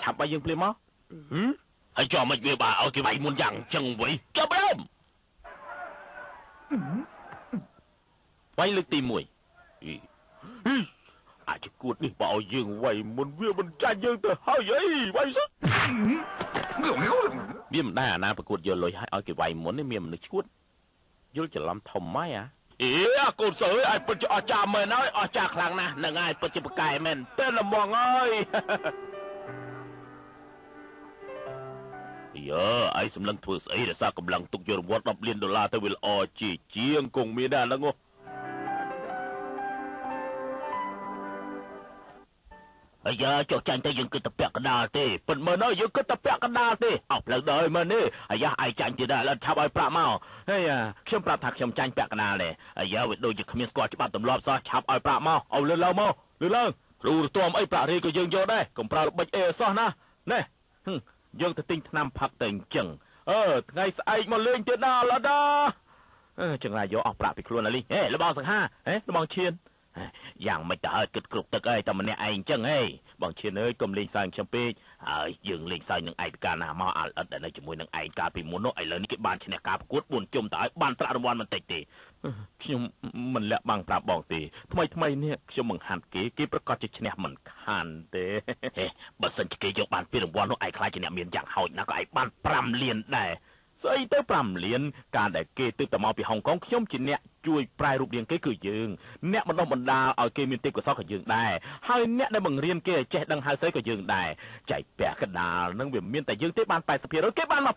ឆាប់វាយយើងភ្លាមមកហើយចុះមិនវាបាឲ្យគេវាយមុនយ៉ាងចឹងវិញចាប់ដើមវាយលើកទី1អាចគួតនេះបើឲ្យយើងវាយមុនវាមិនចាញ់យើងទៅហើយអីវាយសោះវាមិនដែរអាណាប្រកួតយកលុយឲ្យគេវាយមុននេះមានមនុស្សឈួតយល់ច្រឡំធំម៉េចអាកូនសើឲ្យពិតជាអស្ចារ្យមែនហើយអស្ចារ្យខ្លាំងណាស់នឹងហើយពិតជាប្រកែមែនតែល្មងហើយយើឯងសម្លឹងធ្វើស្អីរសារកម្លាំងទុកយករង្វាន់$10 លានទៅវាល្អជាងគង់មានដែរហ្នឹងអាយ៉ាចុះចាញ់ទៅយើងគិតតែពាក់កណ្ដាលទេប៉ុន្តែមើលយើងគិតតែពាក់កណ្ដាលទេអស់ផ្លូវដល់មើលនេះអាយ៉ាឯងចាញ់ទៀតដល់ឆាប់ឲ្យប្រាក់មកហេខ្ញុំប្រាប់ថាខ្ញុំចាញ់ពាក់កណ្ដាលទេអាយ៉ាវាដូចជាគ្មានស្គាល់ច្បាប់ទម្លាប់សោះឆាប់ឲ្យប្រាក់មកឲ្យលឿនឡើងមកលឿនឡើងគ្រូរទាំអីប្រាក់រីក៏យើងយកដែរកុំប្រើល្បិចអីសោះណានេះយើងទៅទិញថ្នាំផឹកទៅអញ្ចឹងថ្ងៃស្អែកមកលេងទៀតណាឡដាចឹងណាយកអស់ប្រាក់ពីខ្លួនលីហេលបងសង្ហាហេលបងឈៀនយ៉ាងមិនទៅហើយគិតគ្រប់ទឹកអីតែម្នាក់ឯងអញ្ចឹងហេបងឈៀនអើយកុំលេងសើចខ្ញុំពេកហើយយើងលេងសើចនឹងឯកកាលណាមកអល់អិតដែលនៅជាមួយនឹងឯងកាលពីមុននោះឥឡូវនេះគេបានឈ្នះការប្រកួត4ជុំទៅហើយបានប្រាក់រង្វាន់បន្តិចទេខ្ញុំមិនលាក់បាំងប្រាប់បងទេថ្មីនេះខ្ញុំបង្ហាត់គេប្រកាសជាឈ្នះមិនខានទេបើសិនជាគេយកបានពីរង្វាន់នោះឯងខ្លាចជាអ្នកមានយ៉ាងហោចណាស់ក៏ឯងបាន5 លានដែរស្អីទៅ5 លានការដែលគេទើបតែមកពីហុងកុងខ្ញុំជាអ្នកជួយប្រែរូបរាងគេគឺយើងអ្នកបណ្ដុះបណ្ដាលឲ្យគេមានទេពកោសល្យក៏យើងដែរហើយអ្នកដែលបង្រៀនគេឲ្យចេះដឹងហៅស្អីក៏យើងដែរចែកពាក់កណ្ដាលនឹងវាមានតែយើងទេបាន 80% គេបាន 20%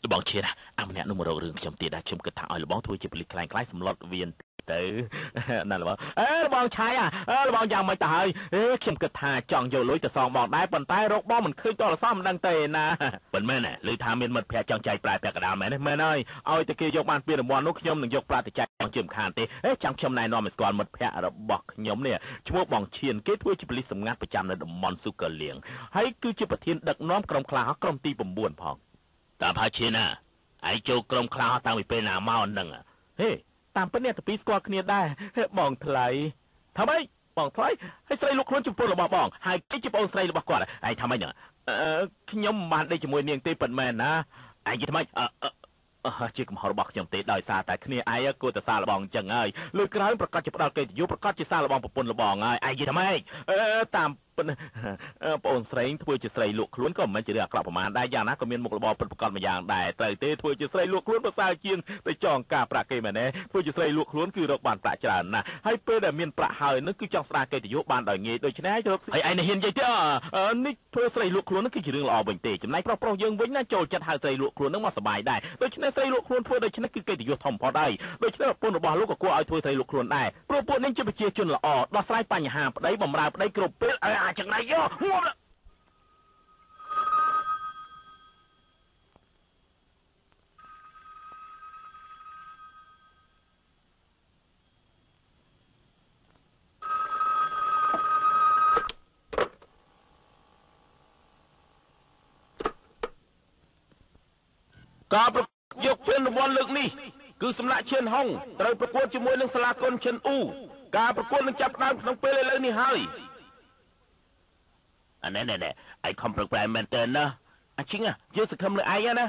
លបងឈៀនអាម្នាក់នោះមករករឿងខ្ញុំទៀតដែរខ្ញុំគិតថាឲ្យលបងធ្វើជាពលិសខ្លាំងៗសម្លុតវៀនទៅណាលបងលបងឆាយលបងយ៉ាងមិនទៅហើយខ្ញុំគិតថាចង់យកលុយទៅសងបងដែរប៉ុន្តែរកបងមិនឃើញតរសោះមិនដឹងទេណាមិនមែនទេឮថាមានមិត្តភក្តិចង់ចែកប្រាក់ពាក់កណ្ដាលមែនទេមែនហើយឲ្យតែគេយកបានពីរង្វាន់នោះខ្ញុំនឹងយកប្រាក់ទៅចែកបងជាមិនខានទេចាំខ្ញុំណែនាំឲ្យស្គាល់មិត្តភក្តិរបស់ខ្ញុំនេះឈ្មោះបងឈៀនគេធ្វើជាប៉ូលីសសម្ងាត់ប្រចាំនៅតំបន់ស៊ូកាលៀងហើយគឺជាប្រធានដឹកនាំក្រុមខ្លាហោះក្រុមទី9ផងតាមហើយឈៀនណាឯងចូលក្រុមខ្លាហោះតាំងពីពេលណាមកហ្នឹងហេតាមពិតអ្នកទាំងពីរស្គាល់គ្នាដែរបងថ្លៃថាម៉េចបងថ្លៃហើយស្រីលោកខ្លួនចំពោះរបស់បងហើយគេជាបងស្រីរបស់គាត់ឯងថាម៉េចខ្ញុំមិនបានដេកជាមួយនាងទេប៉ុន្មានណាឯងនិយាយថាម៉េចជាកំហុសរបស់ខ្ញុំទេដោយសារតែគ្នាឯងគួរតែសារបងអញ្ចឹងហើយលើក្រោយប្រកាសជាផ្ដាល់កិត្តិយសប្រកាសជាសារបងប្រពន្ធរបស់បងហើយឯងនិយាយថាម៉េចតាមបងអូនស្រីធ្វើជាស្រីលក់ខ្លួនក៏មិនមែនជារឿងអាក្រក់ប្រមាណដែរយ៉ាងណាក៏មានមុខរបរពិតប្រាកដមួយយ៉ាងដែរត្រូវទេធ្វើជាស្រីលក់ខ្លួនប្រសើរជាងទៅចងការប្រាក់គេមែនទេធ្វើជាស្រីលក់ខ្លួនគឺរកបានប្រាក់ច្រើនណាស់ហើយពេលដែលមានប្រាក់ហើយនឹងគឺចង់ស្ដារកិត្តិយសបានដោយងាយដូច្នេះរកហើយឯងហ៊ាននិយាយទេនេះធ្វើស្រីលក់ខ្លួននឹងគឺជារឿងល្អវិញទេចំណែកប្រុសយើងវិញណាចូលចិត្តហៅស្រីលក់ខ្លួននឹងមកសប្បាយដែរដូច្នេះស្រីលក់ខ្លួនធ្វើដូច្នេះគឺកិត្តិយសធំផងដែរដូច្នេះប្រពន្ធរបស់លោកក៏គួរឲ្យធ្វើស្រីលក់ខ្លួនដែរព្រោះពួកនេះជាប្រជាជនល្អដោះស្រាយបញ្ហាប្តីបំរើប្តីគ្រប់ពេលអាចចំណែកយកការយកពានរង្វាន់លើកនេះគឺសម្រាប់ឈៀនហុងត្រូវប្រកួតជាមួយនឹងសាលាកុនឈិនអ៊ូការប្រកួតនឹងចាប់ផ្ដើមក្នុងពេលឥឡូវនេះហើយណែឯងខំប្រឹងប្រែងមែនតើណាអញ្ចឹងយើងសង្ឃឹមលើឯងណា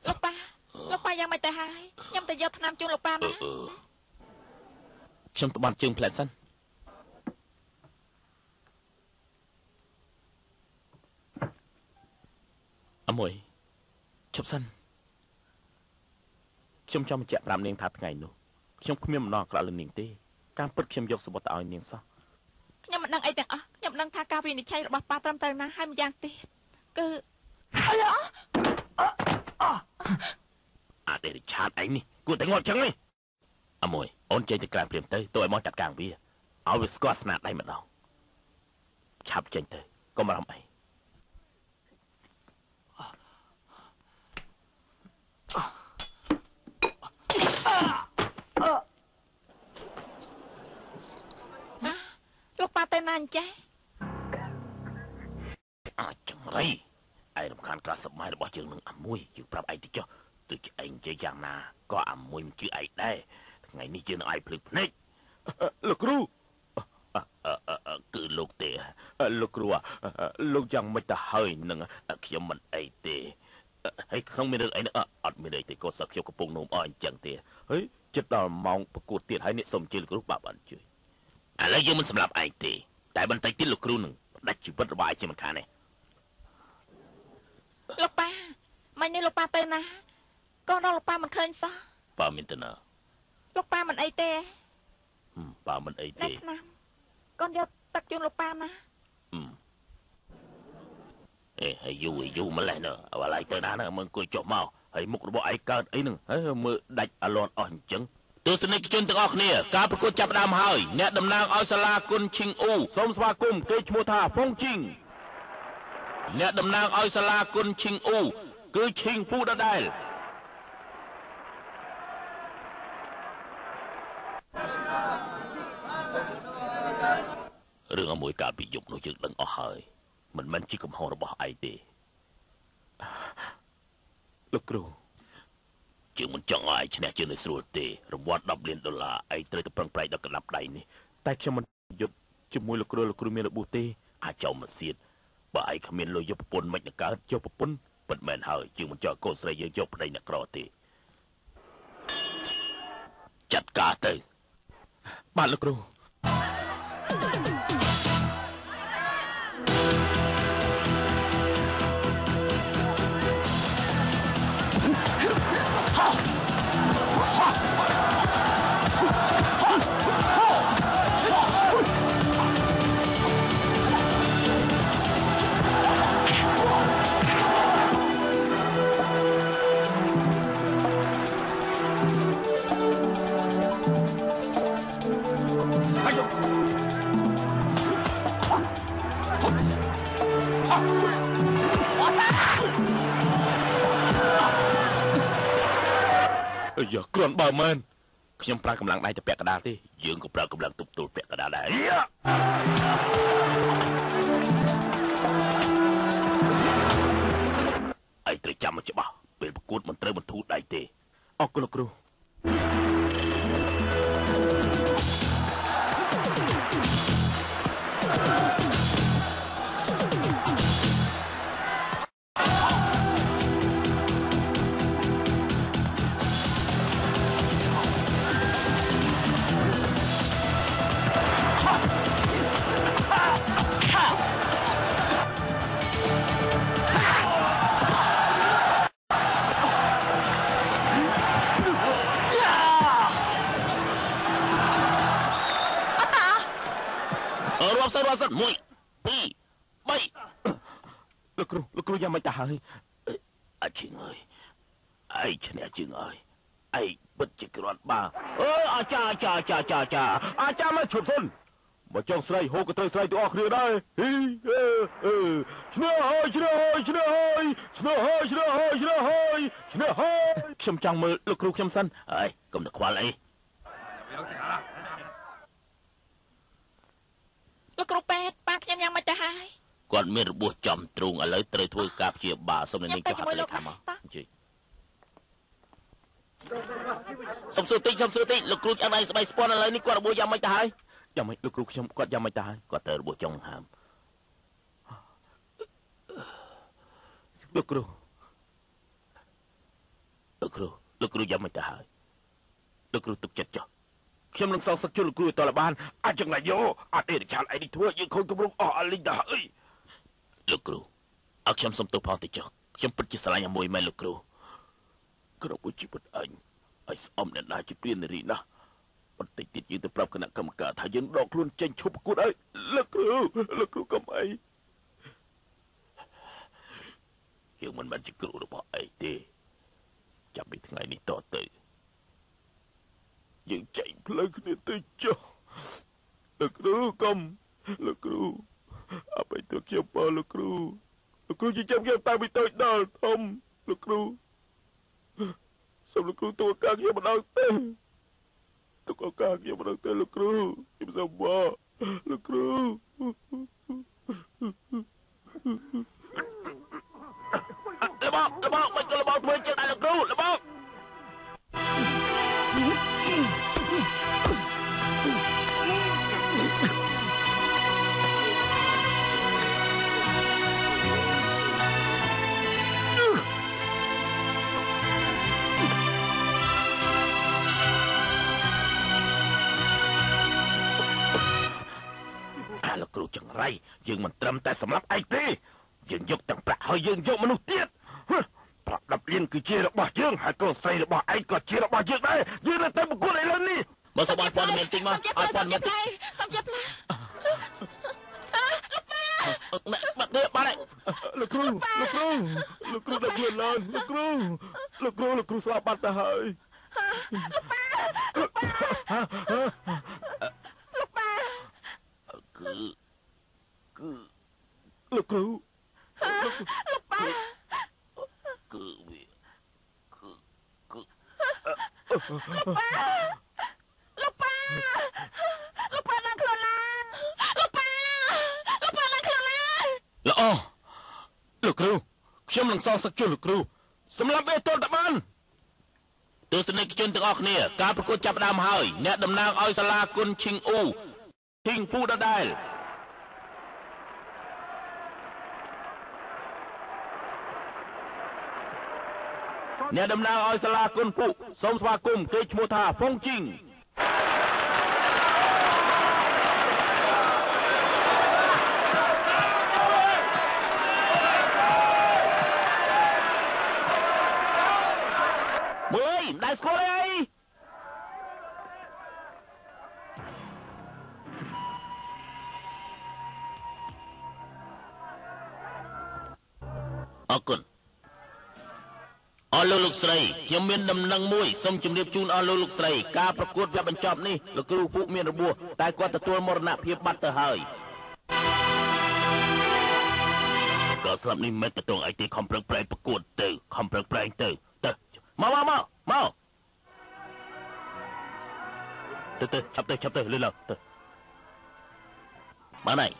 លោកប៉ាយ៉ាងម៉េចទៅហើយខ្ញុំទៅយកថ្នាំជូនលោកប៉ាណាខ្ញុំទៅបាត់ជើងផ្លែតសិនអមួយជប់សិនខ្ញុំចង់បញ្ជាក់ប្រាប់នាងថាថ្ងៃនោះខ្ញុំគ្មានបំណងអាក្រក់លើនាងទេការពិតខ្ញុំយកសម្បត្តិទៅឲ្យនាងសោះខ្ញុំមិនដឹងអីទាំងអស់ខ្ញុំដឹងថាការវិនិច្ឆ័យរបស់ប៉ាត្រឹមត្រូវណាស់ហើយម្យ៉ាងទៀតគឺ អាទេឆាតឯងនេះគួរតែងាប់ចឹងនេះអាមួយអូនចេញទៅក្រៅព្រាមទៅទៅឲ្យមកចាត់ការវាឲ្យវាស្គាល់ស្នាដៃម្ដងឆាប់ចេញទៅកុំបារម្ភអីលោកប៉ាទៅណាអញ្ចេះអាចចង្រៃឯរំខានការសម័យរបស់យើងនឹងអាមួយយើងប្រាប់ឯងទៅចុះទោះជាឯងនិយាយយ៉ាងណាក៏អាមួយមិនជឿឯងដែរថ្ងៃនេះយើងនឹងឲ្យភ្លឺភ្នែកលោកគ្រូគឺលោកទេលោកគ្រូលោកយ៉ាងមិនទៅហើយនឹងខ្ញុំមិនអីទេហើយក្នុងមានរឿងអីអត់មានអីទេក៏សឹកខ្ញុំកំពុងនោមអស់អញ្ចឹងទេហើយចិត្តដល់ម៉ោងប្រកួតទៀតហើយនេះសូមជឿលោកគ្រូបាទបានជួយឥឡូវយើងមិនសម្រាប់ឯងទេតែបន្តិចទៀតលោកគ្រូនឹងផ្ដាច់ជីវិតរបស់ឯងជាមិនខានទេលោកប៉ាមិញនេះលោកប៉ាទៅណាកូនដល់លោកប៉ាមិនឃើញសោះប៉ាមានទៅណាលោកប៉ាមិនអីទេប៉ាមិនអីទេកូនយកទឹកជូនលោកប៉ាណាហើយយូរម្លេះណាអ្វីទៅណាមើលអង្គុយចុះមកហើយមុខរបស់ឯងកើតអីហ្នឹងហើយមើលដាច់អាលន់អស់អញ្ចឹងទស្សនិកជនទាំងអស់គ្នាការប្រកួតចាប់ផ្ដើមហើយអ្នកតំណាងឲ្យសាលាគុនឈីងអ៊ូសូមស្វាគមន៍គេឈ្មោះថាផុងជីងអ្នកតំណាងឲ្យសាលាគុនឈីងអ៊ូគឺឈីងពូដដែលរឿងអមួយកាលពីយប់នោះយើងដឹងអស់ហើយមិនមែនជាកំហុសរបស់ឯងទេលោកគ្រូជាងមិនចង់ឲ្យឈ្នះជានៅស្រួលទេរង្វាន់$10 លានឯងត្រូវតែប្រឹងប្រែងដល់កណ្ដាប់ដៃនេះតែខ្ញុំមិនយុទ្ធជាមួយលោកគ្រូមានរបួសទេអាចោមមកសៀតបើឯងគ្មានលុយយកប្រពន្ធមិននឹងកើតយកប្រពន្ធពិតមែនហើយជាងមិនចោលកូនស្រីយើងយកប្តីអ្នកក្រទេចាត់ការទៅបាទលោកគ្រូយ៉ាគ្រាន់បើមែនខ្ញុំប្រើកម្លាំងដៃទៅពាក់កណ្ដាលទេយើងក៏ប្រើកម្លាំងទប់ទល់ពាក់កណ្ដាលដែរឯងត្រូវចាំមកច្បាស់ពេលប្រកួតមិនត្រូវបន្ធូរដៃទេអរគុណលោកគ្រូរាប់សិន1 2 3លោកគ្រូយ៉ាងមិនទៅហើយអាជិងអើយឯងឈ្នះជើងអើយឯងពិតជាគ្រាន់បើអាចារ្យមកឈប់សិនបើចង់ស្រីហូបក៏ត្រូវស្រីទាំងអស់គ្នាដែរឈ្នះហើយខ្ញុំចង់មើលលោកគ្រូខ្ញុំសិនហើយកុំទៅខ្វល់អីលោកគ្រូពេទ្យប៉ាខ្ញុំយ៉ាងមិនទៅហើយគាត់មានរបួសចំទ្រូងឥឡូវត្រូវធ្វើការព្យាបាលសូមនាងចុះហត្ថលេខាមកអញ្ជើញសុំសួរតិចលោកគ្រូឆ្អឹងឯងស្បែកស្ពាន់ឥឡូវនេះគាត់របួសយ៉ាងម៉េចទៅហើយយ៉ាងម៉េចលោកគ្រូខ្ញុំគាត់យ៉ាងម៉េចទៅហើយគាត់ទៅរបួសចុងហាមលោកគ្រូយ៉ាងម៉េចទៅហើយលោកគ្រូទុកចិត្តចុះខ្ញុំនឹងសងសឹកជួយលោកគ្រូឲ្យតលបានអាចចង្រៃយោអត់ទេឆានឯនេះធ្វើយើងខូចគម្រោងអស់អលីងទៅហើយលោកគ្រូអើខ្ញុំសុំទោសផងតិចចុះខ្ញុំពិតជាស្រឡាញ់អាមួយមែនលោកគ្រូក្នុងជីវិតអញឲ្យស្អំអ្នកណាជាព្រាននារីណាស់បន្តិចទៀតយើងទៅប្រាប់គណៈកម្មការថាយើងដកខ្លួនចេញឈប់ប្រកួតហើយលោកគ្រូកុំអី យើងមិនមែនជាគ្រូរបស់ឯងទេចាប់ពីថ្ងៃនេះតទៅយើងចែកផ្លូវគ្នាទៅចុះលោកគ្រូកុំលោកគ្រូអបិទខ្ញុំបើលោកគ្រូជាចាំខ្ញុំតាំងពីតូចដល់ធំលោកគ្រូសូមលោកគ្រូទូឱកាសខ្ញុំម្ដងទៅទូឱកាសខ្ញុំម្ដងទៅលោកគ្រូខ្ញុំសូមបងលោកគ្រូលបមិនក៏លបធ្វើជាដល់លោកគ្រូលបលោកគ្រូចង្រៃយើងមិនត្រឹមតែសម្រាប់ឯងទេយើងយកទាំងប្រាក់ហើយយើងយកមនុស្សទៀតប្រាក់10លានគឺជារបស់យើងហើយកូនស្រីរបស់ឯងក៏ជារបស់យើងដែរយើងនៅតែប្រកួតឥឡូវនេះមកសបាយព័ត៌មានតិចមកឲ្យព័ត៌មានតិចខ្ញុំចាប់ផ្លែបាត់ទេបាត់ហើយលោកគ្រូដាក់ខ្លួនឡើងលោកគ្រូស្លាប់បាត់ទៅហើយគឺលោកគ្រូលោកប៉ាគឺវាលោកប៉ាđangខ្លួនឡើងលោកប៉ាđangខ្លួនឡើងល្អលោកគ្រូខ្ញុំនឹងសងសឹកជួសលោកគ្រូសម្រាប់វាទល់តែបានទស្សនិកជនទាំងអស់គ្នាការប្រកួតចាប់ផ្ដើមហើយអ្នកតំណាងឲ្យសាលាគុនឈីងអ៊ូឈីងពូដដែលអ្នកតំណាងឲ្យសាលាគុនពុសូមស្វាគមន៍គេឈ្មោះថាហ្វុងជីងមើលមិនដែលស្គាល់អីអរគុណអស់លោកស្រីខ្ញុំមានដំណឹងមួយសូមជម្រាបជូនអស់លោកស្រីការប្រកួតវគ្គបញ្ចប់នេះលោកគ្រូពុកមានរបួសតែគាត់ទទួលមរណភាពបាត់ទៅហើយក៏ស្លាប់នេះមិនទៅឯទីខំប្រឹងប្រែងប្រកួតទៅខំប្រឹងប្រែងទៅមកទៅចាប់ទៅលឿនឡើងទៅបានហើយ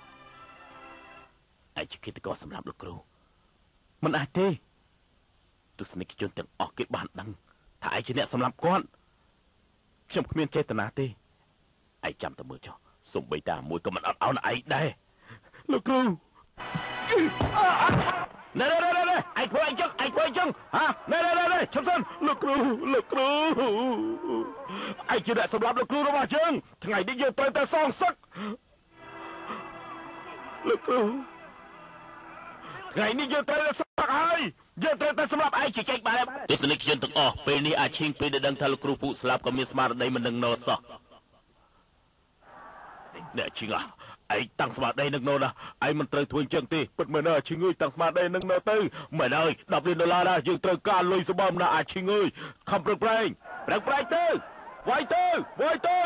ឯជាគិតក៏សម្រាប់លោកគ្រូមិនអាចទេទស្សនិកជនទាំងអស់គេបានដឹងថាឯងជាអ្នកសម្លាប់គាត់ខ្ញុំគ្មានចេតនាទេឯងចាំតែមើលចុះសូម្បីតែមួយក៏មិនអត់អោនឯងដែរលោកគ្រូណែឯងធ្វើអីចឹងហ៎ណែឈប់សិនលោកគ្រូឯងជាអ្នកសម្លាប់លោកគ្រូរបស់យើងថ្ងៃនេះយើងត្រូវតែសងសឹកលោកគ្រូថ្ងៃនេះយើងត្រូវតែសឹកហើយយើងត្រូវតែសម្រាប់ឯងជាចេញបានទស្សនិកជនទាំងអស់ពេលនេះអាចឈិងពេលដែលដឹងថាលោកគ្រូពុស្លាប់ក៏មានស្មារតីមិននឹងណោសោះអ្នកឈិងឯងតាំងស្មារតីនឹងណោណាឯងមិនត្រូវធ្វើអញ្ចឹងទេពិតមែនណាឈិងអើយតាំងស្មារតីនឹងណោទៅមែនហើយ$10លានណាយើងត្រូវការលុយសម្បំណាអាចឈិងអើយខំប្រឹងប្រែងទៅវាយទៅ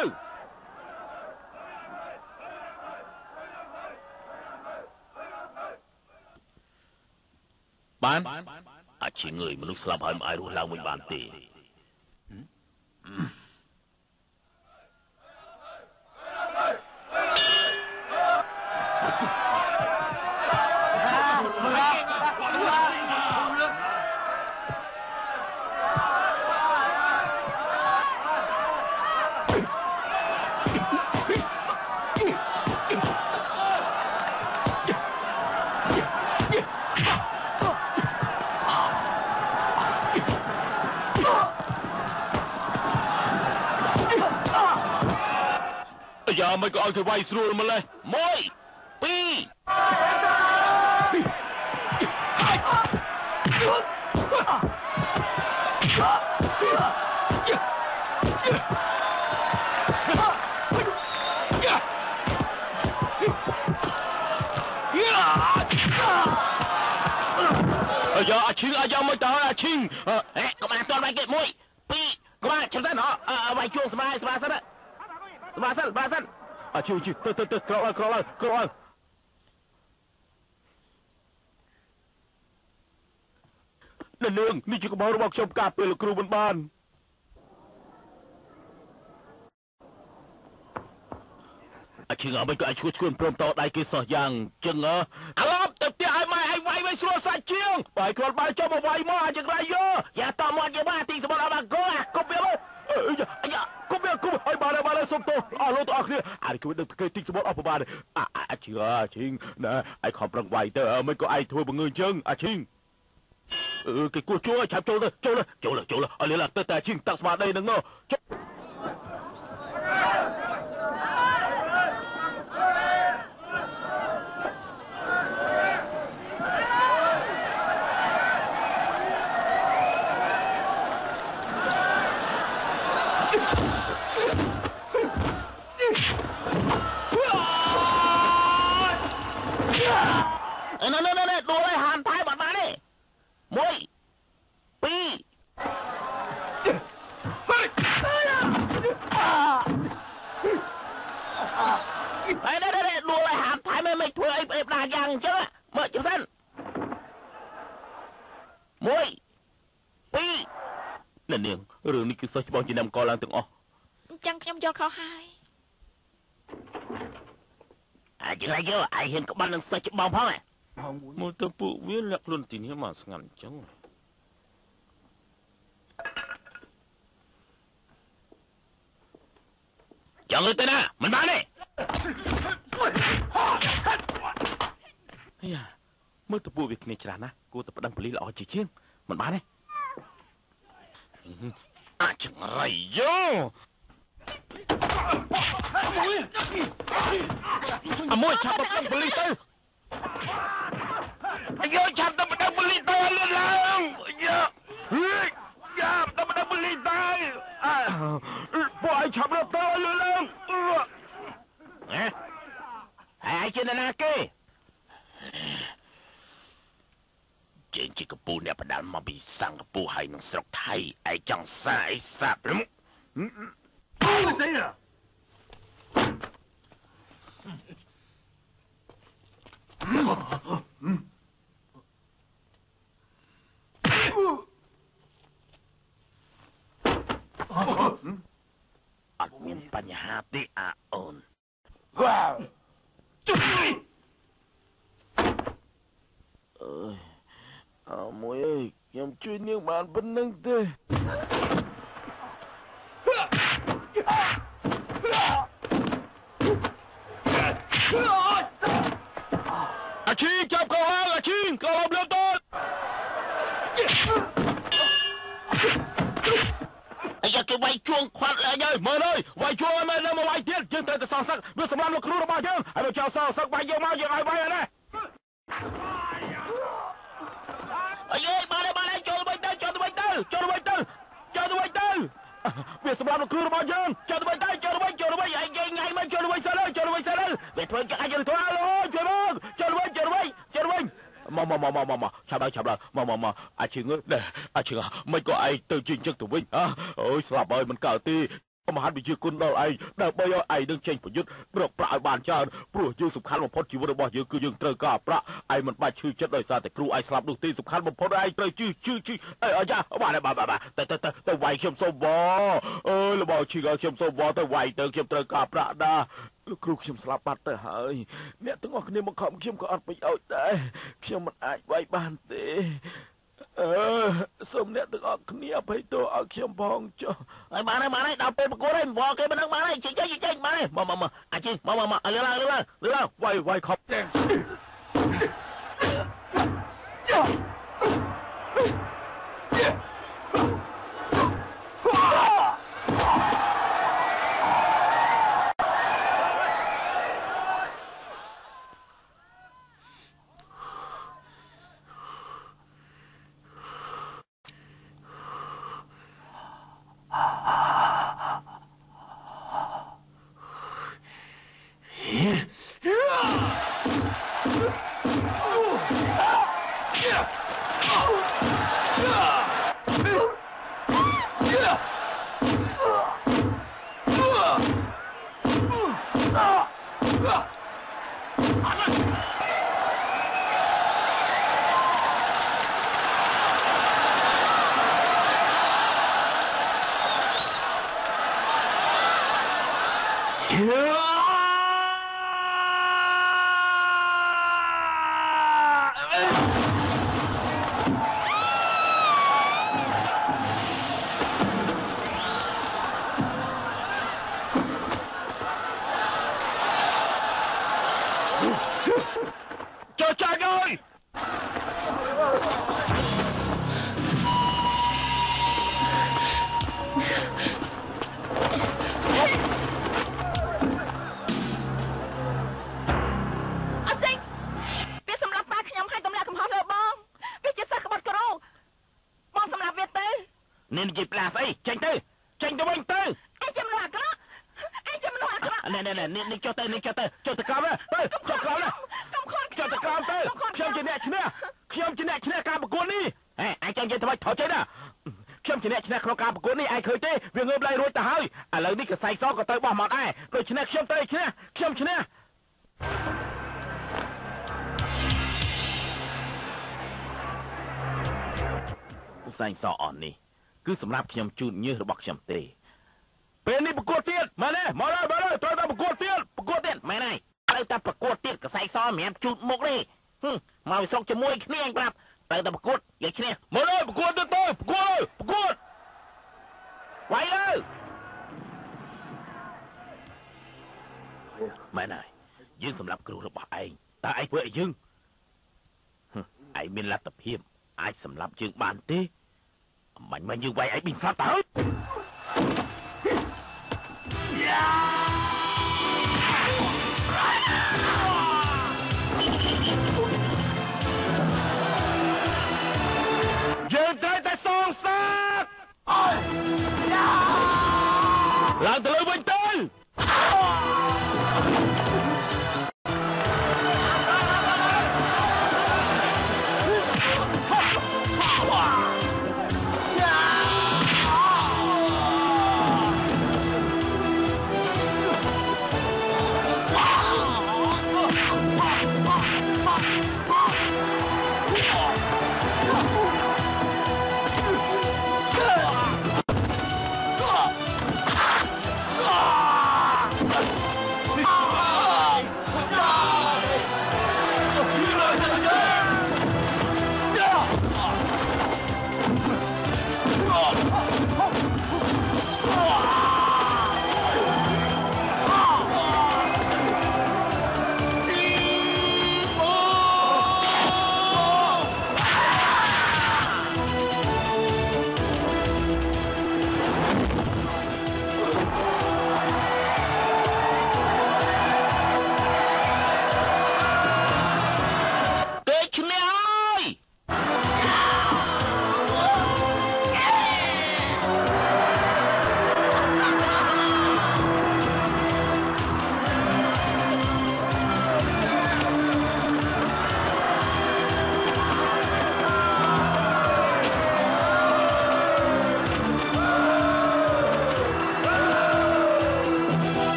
បានអាចឈិងអើយមនុស្សស្លាប់ហើយមិនអាចរស់ឡើងវិញបានទេយ៉ាមិនក៏ឲ្យទៅវាយស្រួលម្លេះ1 2 giờ Chinh giờ mới tới Chinh các bạn toàn bài kết mũi pi các bạn chấm sân họ bài chuông sân sân đấy sân Chinh từ crawlนั่นเองนี่จะกระบอกระบอกชมกาเปลือกครูบ้านชิงเอาไปก็ช่วยพร้อมต่อได้กี่สอยังจังอารมณ์ตึกที่ไอ้ไม่ไอ้ไว้ไม่ชัวร์ใส่เชียงไปคนไปเจ้ามาไว้มาจังไรเยอะอย่าต่อมอดอย่าบ้าตีสมบัติอะไรก็กบเบี้ยเลยกบเบี้ยไอ้มาเลยสมโตรถตัวนี้อะไรก็ไม่ได้ตีสมบัติเอาไปบ้านชิงนะไอ้ขอบรังไว้เตอไม่ก็ไอ้ถ้วยบังเงินจังชิงcái cua chúa chạm trâu lên ở đây là tơ tà chinh tạc smart đây nâng nô nè đùa lại hàn thái bạn mà đi môi pi đây đùa lại hàm thái mày thua ép đà giang chứ mở chữ sân môi pi nè niềng rồi ní cứ sao cho bọn chị nằm co lan từng chẳng nhom do khó hai chị lại chứ ai hiện có ban đang sao cho bom phong này một tập phụ viết lạc luôn tình hiếu mà ngắn chống chọn người tên à mình bán đi mới tập phụ việc này chả na cô tập đang xử lý lọ chỉ chiên mình bán đi chẳngไรvô môi chạm tập đang xử lý tư vô chạm tập đang xử lý tư lên lang tập đang xử lý tư Boy chạm nó to lên ai trên này kì trên chỉ cóปูเนี่ยประดานมาbịสั่งกับปูให้หนังสระไทยไอ้จังซ่าไอ้สับแล้วไม่ใช่เหรออัดมีปัญหาที่อาโอนmôi ơi em chơi những bạn vẫn nâng tê Chi chạm cầu hang Chi cầu làm lên tôi giờ cái quay chuông khoát lại nhơi mời ơi quay chuông em ơi mà quay tiếp nhưng tay sao sắc biết sầm nó kêu nó bao chứ ai bảo chào sao sắc bay nhiều mau giờ ai bay này ơi ba đây cho tôi bay tư biết sầm nó kêu nó bao chứ cho tôi bay anh ngay mà cho tôi bay xa lên biết thôi ai cho tôi alo cho tôi bay mà chào đời mà Chừng ơi Chừng mấy có ai từ chuyên chân tụi mình ôi sạp ơi mình cờ ti mà hắn bị chưa quân đâu ai đang bây giờ ai đang tranhประยุทธ์เรื่องประบานชาญผู้ยืนสำคัญมาพ้นชีวิตរបស់យើងគឺយើងត្រូវការប្រាក់ไอ้มันបាច់ឈឺចិត្តដោយសារតែគ្រូไอ้ស្លាប់នោះទីសំខាន់បំផុតไอ้ត្រូវជឿអាយ៉ាបាទតែវាយខ្ញុំសូមវអើយរបស់ឈឺខ្ញុំសូមវទៅវាយទៅខ្ញុំត្រូវការប្រាក់ណាលោកគ្រូខ្ញុំស្លាប់បាត់ទៅហើយអ្នកទាំងអស់គ្នាមកខំខ្ញុំក៏អត់ប្រយោជន៍ដែរខ្ញុំមិនអាចវាយបានទេសូមអ្នកទាំងអស់គ្នាអភ័យទោសឲ្យខ្ញុំផងចុះហើយបានហើយដល់ពេលប្រកួតហើយវល់គេមិនដឹងបានហើយចេញបានហើយមកអាជីមកលើវាយខប់ចេញ Cho chạy ơi. Nên dịp là gì? Tranh tư binh tư. Anh chăm lo cái đó. Nè cho tư cam đó. Tư cho cam đó. Cho tư cam tư. Khiêm chỉ nè cam bạc cuốn đi. Anh chẳng vậy thôi chơi đó. Khiêm chỉ nè không cam bạc cuốn đi ai khơi tê. Việc ngơm lại rồi ta hơi. Lời ní cái say xó có tới bỏ mọt ai. Rồi chỉ nè khiêm tê khiêm chỉ nè. Say xó on đi. គឺសម្រាប់ខ្ញុំជូនញើសរបស់ខ្ញុំទេពេលនេះប្រកួតទៀតមែនទេមកហើយត្រូវតែប្រកួតទៀតមែនហើយត្រូវតែប្រកួតទៀតកសែកសមិនមែនជូតមុខទេមកវិស្រុកជាមួយគ្នាអញប្រាប់ត្រូវតែប្រកួតយកឈ្នះមកហើយប្រកួតទៀតទៅប្រកួតវាយលើមែនហើយយើងសម្រាប់គ្រូរបស់ឯងតើឯងធ្វើឲ្យយើងឯងមានលទ្ធភាពអាចសម្រាប់យើងបានទេមិនយើងវាយឯងប៊ីងស្លាប់ទៅយើងត្រូវតែសងសាកឡើងទៅលើវិញទៅ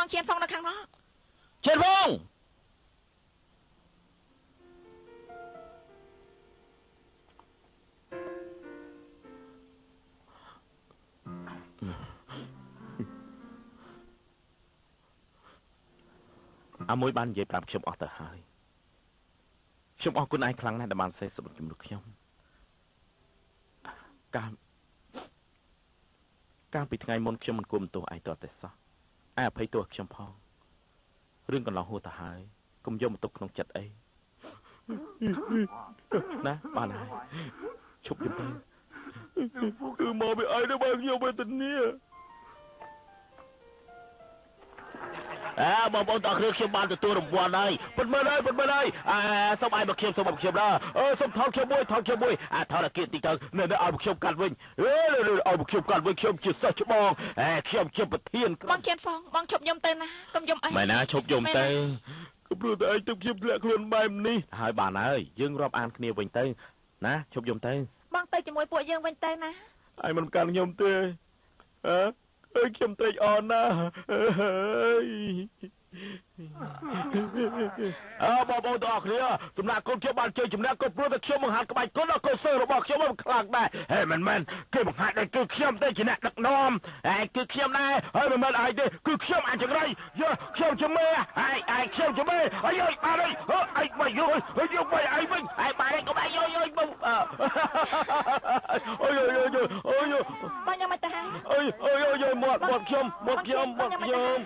បងជៀនផងនៅខាងនោះជៀនផងអាមួយបាននិយាយប្រាប់ខ្ញុំអស់ទៅហើយខ្ញុំអរគុណឯងខ្លាំងណាស់ដែលបានសេះសម្រាប់ជំនួសខ្ញុំកាលពីថ្ងៃមុនខ្ញុំមិនគួរបន្ទោសឯងតតែសោះឯអភ័យទោសខ្ញុំផងរឿងកន្លងហួសទៅហើយកុំយកមកទុកក្នុងចិត្តអីណាបានហើយឈប់យំទៅគឺមកពីឯងទៅបើខ្ញុំវេទនា បងប្អូនតើគ្រឿងខ្ញុំបានទទួលរង្វាន់ហើយពិតមែនហើយសូមឲ្យមកខ្ញុំណាសូមថតខ្ញុំមួយថតរគៀតតិចទៅនៅឲ្យមកខ្ញុំកាត់វិញឲ្យមកខ្ញុំកាត់វិញខ្ញុំជាសិស្សច្បងខ្ញុំជាប្រធានបងជៀនហ្វងបងឈប់យំទៅណាកុំយំអីមែនណាឈប់យំទៅគឺព្រោះតែឯងទៅខ្ញុំធ្លាក់ខ្លួនបែបនេះហើយបានហើយយើងរាប់អានគ្នាវិញទៅណាឈប់យំទៅបងទៅជាមួយពួកយើងវិញទៅណាឯងមិនកាន់ខ្ញុំទេខ្ញុំត្រេកអរណាស់បងប្អូនទាំងអស់គ្នាសម្រាប់កូនខ្ញុំបានជ័យជំនះក៏ព្រោះតែខ្ញុំបង្ហាត់ក្បាច់គុណដល់កូនសិស្សរបស់ខ្ញុំមិនខ្លាំងដែរមិនគេបង្ហាត់ឲ្យគឺខ្ញុំទេជាអ្នកដឹកនាំគឺខ្ញុំដែរហើយមិនមែនឯងទេគឺខ្ញុំអញ្ចឹងខ្ញុំជាមេខ្ញុំជាមេអើយបានហើយឯងមកយកមកឯងវិញបានហើយកុំឯងយកបងបងញ៉ាំមកទៅហើយមាត់ខ្ញុំ